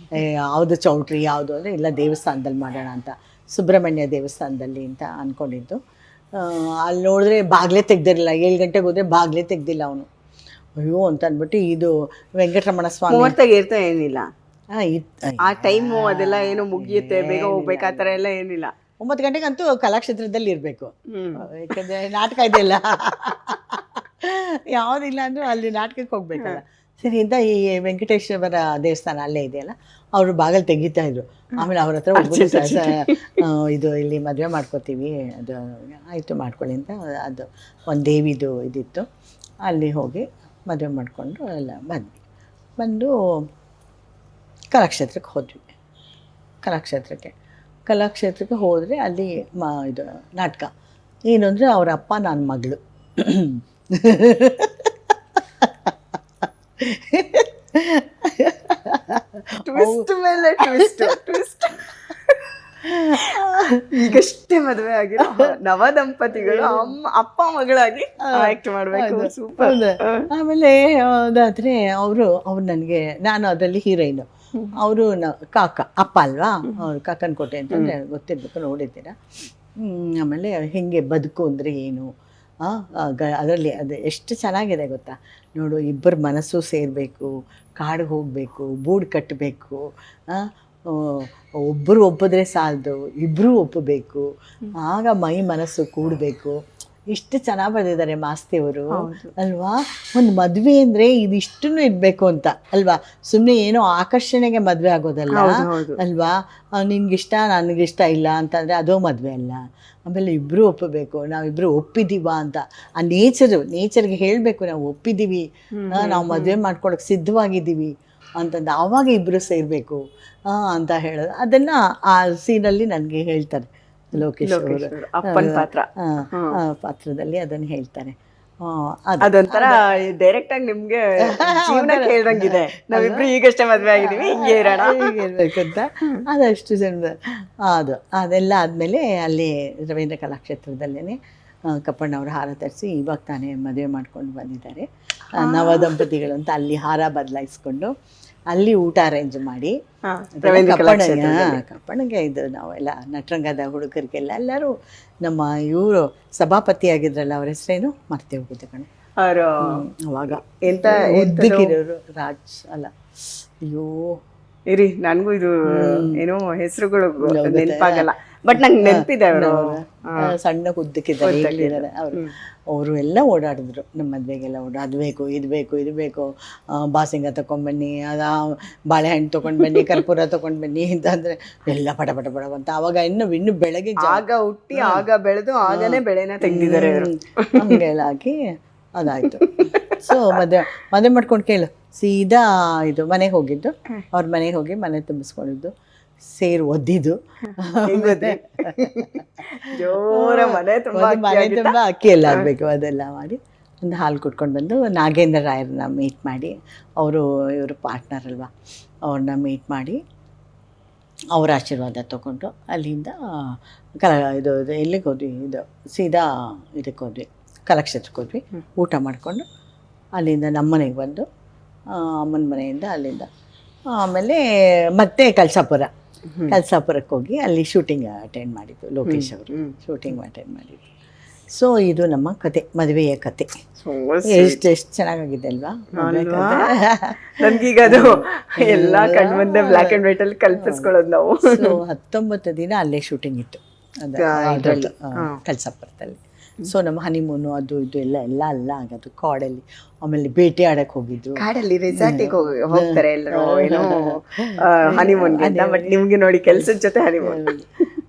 ಯಾವುದು ಚೌಟ್ರಿ ಯಾವುದು ಅಂದರೆ ಇಲ್ಲ ದೇವಸ್ಥಾನದಲ್ಲಿ ಮಾಡೋಣ ಅಂತ, ಸುಬ್ರಹ್ಮಣ್ಯ ದೇವಸ್ಥಾನದಲ್ಲಿ ಅಂತ ಅಂದ್ಕೊಂಡಿದ್ದು. ಅಲ್ಲಿ ನೋಡಿದ್ರೆ ಬಾಗಿಲೇ ತೆಗ್ದಿರಲಿಲ್ಲ, 7 ಗಂಟೆಗೆ ಹೋದರೆ ಬಾಗಿಲೇ ತೆಗ್ದಿಲ್ಲ ಅವನು. ಅಯ್ಯೋ ಅಂತ ಅಂದ್ಬಿಟ್ಟು, ಇದು ವೆಂಕಟರಮಣ ಸ್ವಾಮಿ ಏನಿಲ್ಲ ಆ ಟೈಮು, ಅದೆಲ್ಲ ಏನೋ ಮುಗಿಯುತ್ತೆ ಬೇಗ ಹೋಗ್ಬೇಕು ಆ ಥರ ಎಲ್ಲ ಏನಿಲ್ಲ. 9 ಗಂಟೆಗಂತೂ ಕಲಾಕ್ಷೇತ್ರದಲ್ಲಿ ಇರಬೇಕು, ಯಾಕಂದರೆ ನಾಟಕ ಇದೆಯಲ್ಲ. ಯಾವುದಿಲ್ಲ ಅಂದರೂ ಅಲ್ಲಿ ನಾಟಕಕ್ಕೆ ಹೋಗ್ಬೇಕಲ್ಲ. ಸರಿ ಅಂತ ಈ ವೆಂಕಟೇಶ್ವರ ದೇವಸ್ಥಾನ ಅಲ್ಲೇ ಇದೆಯಲ್ಲ, ಅವರು ಬಾಗಿಲು ತೆಗಿತಾ ಇದ್ರು. ಆಮೇಲೆ ಅವ್ರ ಹತ್ರ ಇದು ಇಲ್ಲಿ ಮದುವೆ ಮಾಡ್ಕೋತೀವಿ, ಅದು ಆಯಿತು ಮಾಡ್ಕೊಳ್ಳಿ ಅಂತ, ಅದು ಒಂದು ದೇವಿದು ಇದಿತ್ತು, ಅಲ್ಲಿ ಹೋಗಿ ಮದುವೆ ಮಾಡಿಕೊಂಡು ಎಲ್ಲ ಬಂದು ಕಲಾಕ್ಷೇತ್ರಕ್ಕೆ ಹೋದ್ವಿ. ಕಲಾಕ್ಷೇತ್ರಕ್ಕೆ ಹೋದರೆ ಅಲ್ಲಿ ಇದು ನಾಟಕ ಏನು ಅಂದರೆ ಅವ್ರ ಅಪ್ಪ ನನ್ನ ಮಗಳು. ಟ್ವಿಸ್ಟ್ ಮೇಲೆ ಟ್ವಿಸ್ಟ್. ಈಗಷ್ಟೇ ಮದುವೆ ಆಗಿರೋ ನವ ದಂಪತಿಗಳು ಅಪ್ಪ ಮಗಳಾಗಿ ಆಕ್ಟ್ ಮಾಡ್ಬೇಕು. ಸೂಪರ್. ಆಮೇಲೆ ಅದಾದ್ರೆ ಅವ್ರು ನನಗೆ, ನಾನು ಅದರಲ್ಲಿ ಹೀರೋಯಿನು, ಅವರು ಕಾಕ ಅಪ್ಪ ಅಲ್ವಾ, ಅವ್ರು ಕಾಕನ ಕೋಟೆ ಅಂತಂದರೆ ಗೊತ್ತಿರ್ಬೇಕು, ನೋಡಿದ್ದೀರಾ. ಆಮೇಲೆ ಹೇಗೆ ಬದುಕು ಅಂದರೆ ಏನು, ಅದರಲ್ಲಿ ಅದು ಎಷ್ಟು ಚೆನ್ನಾಗಿದೆ ಗೊತ್ತಾ. ನೋಡು, ಇಬ್ಬರ ಮನಸ್ಸು ಸೇರಬೇಕು, ಕಾಡಿಗೆ ಹೋಗಬೇಕು, ಬೂಡು ಕಟ್ಟಬೇಕು, ಒಬ್ಬರು ಒಪ್ಪಿದ್ರೆ ಸಾಲದು, ಇಬ್ಬರೂ ಒಪ್ಪಬೇಕು, ಆಗ ಮೈ ಮನಸ್ಸು ಕೂಡಬೇಕು. ಇಷ್ಟು ಚೆನ್ನಾಗಿ ಬರೆದಿದ್ದಾರೆ ಮಾಸ್ತಿಯವರು ಅಲ್ವಾ. ಒಂದು ಮದುವೆ ಅಂದರೆ ಇದಿಷ್ಟೂ ಇರಬೇಕು ಅಂತ ಅಲ್ವಾ, ಸುಮ್ಮನೆ ಏನೋ ಆಕರ್ಷಣೆಗೆ ಮದುವೆ ಆಗೋದಲ್ಲ ಅಲ್ವಾ. ನಿನ್ಗಿಷ್ಟ ನನಗಿಷ್ಟ ಇಲ್ಲ ಅಂತಂದರೆ ಅದೋ ಮದುವೆ ಅಲ್ಲ. ಆಮೇಲೆ ಇಬ್ಬರೂ ಒಪ್ಪಬೇಕು, ನಾವಿಬ್ಬರು ಒಪ್ಪಿದ್ದೀವ ಅಂತ ಆ ನೇಚರ್ಗೆ ಹೇಳಬೇಕು, ನಾವು ಒಪ್ಪಿದ್ದೀವಿ, ನಾವು ಮದುವೆ ಮಾಡ್ಕೊಳಕ್ಕೆ ಸಿದ್ಧವಾಗಿದ್ದೀವಿ ಅಂತಂದು, ಆವಾಗ ಇಬ್ಬರು ಸೇರಬೇಕು ಅಂತ ಹೇಳೋದು. ಅದನ್ನು ಆ ಸೀನಲ್ಲಿ ನನಗೆ ಹೇಳ್ತಾರೆ ಲೋಕೇಶ್ ಅವರು, ಅಪ್ಪನ ಪಾತ್ರದಲ್ಲಿ ಅದನ್ನು ಹೇಳ್ತಾರೆ. ಅದೊಂಥರ ಡೈರೆಕ್ಟ್ ಆಗಿ ನಿಮ್ಗೆ ಜೀವನ ಕೇಳ್ದಂಗಿದೆ, ನಾವಿಬ್ರು ಈಗಷ್ಟೇ ಮದ್ವೆ ಆಗಿದೀವಿ, ಹಿಂಗೆ ಇರೋಣ, ಹೀಗೆ ಇರ್ಬೇಕಂತ. ಅದಷ್ಟು ಜನ ಅದೆಲ್ಲ ಆದಮೇಲೆ ಅಲ್ಲಿ ರವೀಂದ್ರ ಕಲಾಕ್ಷೇತ್ರದಲ್ಲೇ ಕಪ್ಪಣ್ಣವ್ರ ಹಾರ ತರಿಸಿ ಇವಾಗ ತಾನೇ ಮದುವೆ ಮಾಡ್ಕೊಂಡು ಬಂದಿದ್ದಾರೆ ನವ ದಂಪತಿಗಳು ಅಂತ. ಅಲ್ಲಿ ಹಾರ ಬದಲಾಯಿಸ್ಕೊಂಡು ಅಲ್ಲಿ ಊಟ ಅರೇಂಜ್ ಮಾಡಿ ಕಪ್ಪಣ್ಣಗೆ ಇದು ನಾವೆಲ್ಲ ನಟರಂಗದ ಹುಡುಗರಿಗೆಲ್ಲ ಎಲ್ಲರೂ ನಮ್ಮ ಇವರು ಸಭಾಪತಿ ಆಗಿದ್ರಲ್ಲ, ಅವ್ರ ಹೆಸರೇನು ಮರ್ತೇ ಹೋಗುತ್ತೆ ಕಣೆ. ಅವಾಗ ಎಂತ ಉದ್ದಕ್ಕಿರೋರು ರಾಜ್ ಅಲ್ಲ, ಅಯ್ಯೋ ಇರಿ ನನಗೂ ಇದು ಏನೋ ಹೆಸರುಗಳು ನೆನಪಾಗಲ್ಲ, ಬಟ್ ನಂಗೆ ನೆನಪಿದೆ. ಅವರು ಸಣ್ಣ ಉದ್ದಕ್ಕಿದ್ದಾರೆ ಅವರು ಎಲ್ಲ ಓಡಾಡಿದ್ರು ನಮ್ಮ ಮದುವೆಗೆಲ್ಲ. ಅದು ಬೇಕು ಇದು ಬೇಕು ಇದು ಬೇಕು, ಬಾಸಿಂಗ ತೊಗೊಂಡ್ಬನ್ನಿ, ಬಾಳೆಹಣ್ಣು ತೊಗೊಂಡು ಬನ್ನಿ, ಕರ್ಪೂರ ತೊಗೊಂಡು ಬನ್ನಿ ಅಂತಂದರೆ ಎಲ್ಲ ಪಟ ಅಂತ. ಆವಾಗ ಇನ್ನು ಬೆಳಗ್ಗೆ ಆಗ ಹುಟ್ಟಿ ಆಗ ಬೆಳೆದು ಆಗನೇ ಬೆಳೆನ ತೆಗೆದಿದ್ದಾರೆ ಹಂಗೆಲ್ಲ ಹಾಕಿ ಅದಾಯಿತು. ಸೊ ಮದುವೆ ಮಾಡ್ಕೊಂಡು ಕೇಳು, ಸೀದಾ ಇದು ಮನೆಗೆ ಹೋಗಿದ್ದು, ಅವ್ರ ಮನೆಗೆ ಹೋಗಿ ಮನೆ ತುಂಬಿಸ್ಕೊಂಡಿದ್ದು, ಸೇರು ಒದ್ದಿದ್ದು, ಜೋರ ಮನೆ ತುಂಬ ಅಕ್ಕಿ ಎಲ್ಲ ಆಗಬೇಕು, ಅದೆಲ್ಲ ಮಾಡಿ ಒಂದು ಹಾಲು ಕುಟ್ಕೊಂಡು ಬಂದು ನಾಗೇಂದ್ರ ರಾಯರನ್ನ ಮೀಟ್ ಮಾಡಿ, ಇವರು ಪಾರ್ಟ್ನರ್ ಅಲ್ವಾ, ಅವ್ರನ್ನ ಮೀಟ್ ಮಾಡಿ ಅವ್ರ ಆಶೀರ್ವಾದ ತೊಗೊಂಡು ಅಲ್ಲಿಂದ ಇದು ಎಲ್ಲಿಗೆ ಹೋದ್ವಿ, ಇದು ಸೀದಾ ಇದಕ್ಕೆ ಹೋದ್ವಿ, ಕಲಾಕ್ಷೇತ್ರಕ್ಕೆ ಹೋದ್ವಿ. ಊಟ ಮಾಡಿಕೊಂಡು ಅಲ್ಲಿಂದ ನಮ್ಮ ಮನೆಗೆ ಬಂದು ಅಮ್ಮನ ಮನೆಯಿಂದ ಅಲ್ಲಿಂದ ಆಮೇಲೆ ಮತ್ತೆ ಕಲ್ಸಾಪುರಕ್ಕೆ ಹೋಗಿ ಅಲ್ಲಿ ಶೂಟಿಂಗ್ ಅಟೆಂಡ್ ಮಾಡಿದ್ದು. ಲೋಕೇಶ್ ಅವರು ಶೂಟಿಂಗ್ ಅಟೆಂಡ್ ಮಾಡಿದ್ದು. ಸೊ ಇದು ನಮ್ಮ ಕತೆ, ಮದುವೆಯ ಕತೆ. ಎಷ್ಟು ಚೆನ್ನಾಗಿದೆ ಅಲ್ವಾ. ನನ್ಗೀಗ ಅದು ಎಲ್ಲ ಕಂಡು ಬಂದೆ ಬ್ಲ್ಯಾಕ್ ಆ್ಯಂಡ್ ವೈಟಲ್ಲಿ ಕಲ್ಪಿಸ್ಕೊಳ್ಳೋದು ನಾವು. ಸೊ 19 ದಿನ ಅಲ್ಲೇ ಶೂಟಿಂಗ್ ಇತ್ತು ಅದರಲ್ಲಿ ಕಲ್ಸಾಪುರದಲ್ಲಿ. ಸೊ ನಮ್ಮ ಹನಿಮೂನು ಅದು ಇದು ಎಲ್ಲ ಅಲ್ಲ ಆಗೋದು ಕಾಡಲ್ಲಿ. ಆಮೇಲೆ ಬೇಟೆ ಆಡಕ್ಕೆ ಹೋಗಿದ್ರು, ಕಾಡಲ್ಲಿ ರೆಸಾರ್ಟಿಗೆ ಹೋಗ್ತಾರೆ ಎಲ್ಲರೂ ಏನೋ ಹನಿಮೂನ್ಗೆ, ಬಟ್ ನಿಮ್ಗೆ ನೋಡಿ ಕೆಲ್ಸದ ಜೊತೆ ಹನಿಮೂನ್.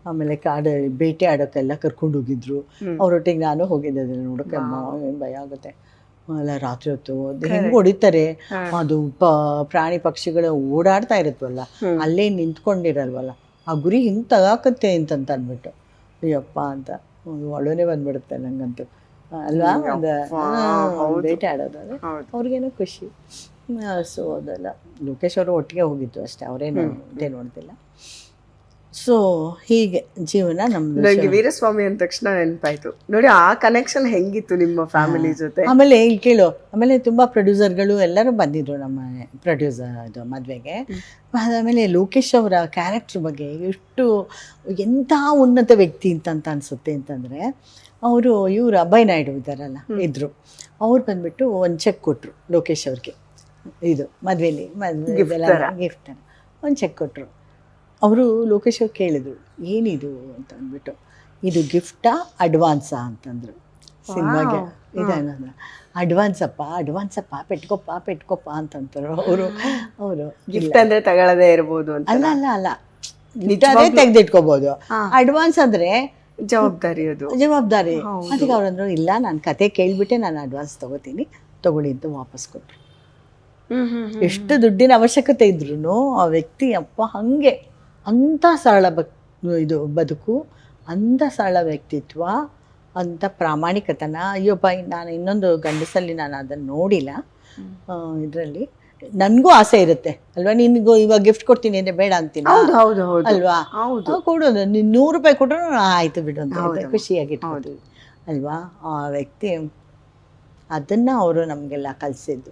ಆಮೇಲೆ ಕಾಡಲ್ಲಿ ಬೇಟೆ ಆಡೋಕ್ಕೆಲ್ಲ ಕರ್ಕೊಂಡು ಹೋಗಿದ್ರು. ಅವರೊಟ್ಟಿಗೆ ನಾನು ಹೋಗಿದ್ದೆ ಅದನ್ನು ನೋಡೋಕೆ. ಏನು ಭಯ ಆಗುತ್ತೆ ಎಲ್ಲ ರಾತ್ರಿ ಹೊತ್ತು ಹೆಂಗೆ ಹೊಡಿತಾರೆ, ಅದು ಪ್ರಾಣಿ ಪಕ್ಷಿಗಳು ಓಡಾಡ್ತಾ ಇರುತ್ತವಲ್ಲ, ಅಲ್ಲೇ ನಿಂತ್ಕೊಂಡಿರಲ್ವಲ್ಲ, ಆ ಗುರಿ ಹೆಂಗೆ ತಗಾಕತ್ತೆ ಅಂತ ಅಂದ್ಬಿಟ್ಟು ಅಯ್ಯಪ್ಪ ಅಂತ ಒಳನೇ ಬಂದ್ಬಿಡುತ್ತೆ ನಂಗಂತೂ ಅಲ್ವಾ. ಒಂದು ಬೇಟೆ ಆಡೋದಾದ್ರೆ ಅವ್ರಿಗೇನೋ ಖುಷಿ. ಸೊ ಅದೆಲ್ಲ ಲೋಕೇಶ್ ಅವರು ಒಟ್ಟಿಗೆ ಹೋಗಿದ್ದು ಅಷ್ಟೇ, ಅವರೇನು ಇದೇ ನೋಡ್ತಿಲ್ಲ. ಸೊ ಹೀಗೆ ಜೀವನ ನಮ್ದು. ನನಗೆ ವೀರಸ್ವಾಮಿ ಅಂದ ತಕ್ಷಣ ನೆನಪಾಯ್ತು ನೋಡಿ, ಆ ಕನೆಕ್ಷನ್ ಹೆಂಗಿತ್ತು ನಿಮ್ಮ ಫ್ಯಾಮಿಲಿ ಜೊತೆ. ಆಮೇಲೆ ಇಲ್ಲಿ ಕೇಳು, ಆಮೇಲೆ ತುಂಬ ಪ್ರೊಡ್ಯೂಸರ್ಗಳು ಎಲ್ಲರೂ ಬಂದಿದ್ರು ನಮ್ಮ ಪ್ರೊಡ್ಯೂಸರ್ ಇದು ಮದುವೆಗೆ. ಆಮೇಲೆ ಲೋಕೇಶ್ ಅವರ ಕ್ಯಾರೆಕ್ಟರ್ ಬಗ್ಗೆ ಎಂಥ ಉನ್ನತ ವ್ಯಕ್ತಿ ಅಂತ ಅನಿಸುತ್ತೆ ಅಂತಂದರೆ, ಇವರು ಅಭಯ್ ನಾಯ್ಡು ಇದ್ದಾರಲ್ಲ ಇದ್ರು, ಅವ್ರು ಬಂದುಬಿಟ್ಟು ಒಂದು ಚೆಕ್ ಕೊಟ್ಟರು ಲೋಕೇಶ್ ಅವ್ರಿಗೆ. ಇದು ಮದುವೆ ಗಿಫ್ಟ್ ಒಂದು ಚೆಕ್ ಕೊಟ್ಟರು. ಅವರು ಲೋಕೇಶ್ ಅವ್ರು ಕೇಳಿದ್ರು ಏನಿದು ಅಂತ ಅಂದ್ಬಿಟ್ಟು, ಇದು ಗಿಫ್ಟಾ ಅಡ್ವಾನ್ಸಾ ಅಂತಂದರು ಸಿನಿಮಾಗೆ. ಇದೇನಂದ್ರೆ ಅಡ್ವಾನ್ಸಪ್ಪ ಪೆಟ್ಕೊಪ್ಪ ಅಂತಂತಾರೆ ಅವರು ಗಿಫ್ಟ್ ಅಂದ್ರೆ ತಗೊಳ್ಳದೇ ಇರ್ಬೋದು ಅಂತ. ಅಲ್ಲ ನಿಜವಾಗ್ಲೂ ತೆಗೆದಿಟ್ಕೋಬೋದು. ಅಡ್ವಾನ್ಸ್ ಅಂದರೆ ಜವಾಬ್ದಾರಿ ಜವಾಬ್ದಾರಿ. ಅದಕ್ಕೆ ಅವ್ರಂದ್ರು ಇಲ್ಲ, ನಾನು ಕತೆ ಕೇಳಿಬಿಟ್ಟೆ ನಾನು ಅಡ್ವಾನ್ಸ್ ತಗೊಳ್ಳಿ ಅಂತ ವಾಪಸ್ ಕೊಟ್ಟರು. ಎಷ್ಟು ದುಡ್ಡಿನ ಅವಶ್ಯಕತೆ ಇದ್ರೂ ಆ ವ್ಯಕ್ತಿ ಅಪ್ಪ ಹಾಗೆ ಅಂಥ ಸರಳ ಬದುಕು, ಅಂಥ ಸರಳ ವ್ಯಕ್ತಿತ್ವ, ಅಂಥ ಪ್ರಾಮಾಣಿಕತನ. ಅಯ್ಯಪ್ಪ, ನಾನು ಇನ್ನೊಂದು ಗಂಡಸಲ್ಲಿ ನಾನು ಅದನ್ನು ನೋಡಿಲ್ಲ. ಇದರಲ್ಲಿ ನನಗೂ ಆಸೆ ಇರುತ್ತೆ ಅಲ್ವಾ, ನಿನಗೂ ಇವಾಗ ಗಿಫ್ಟ್ ಕೊಡ್ತೀನಿ ಅಂದರೆ ಬೇಡ ಅಂತೀನಿ ಅಲ್ವಾ, ಕೊಡೋದು ನೀನು 100 ರೂಪಾಯಿ ಕೊಟ್ಟರು ಆಯಿತು ಬಿಡು ಅಂತ ಖುಷಿಯಾಗಿಟ್ಕೊತೀವಿ ಅಲ್ವಾ. ಆ ವ್ಯಕ್ತಿ ಅದನ್ನು ಅವರು ನಮಗೆಲ್ಲ ಕಲಿಸಿದ್ದು.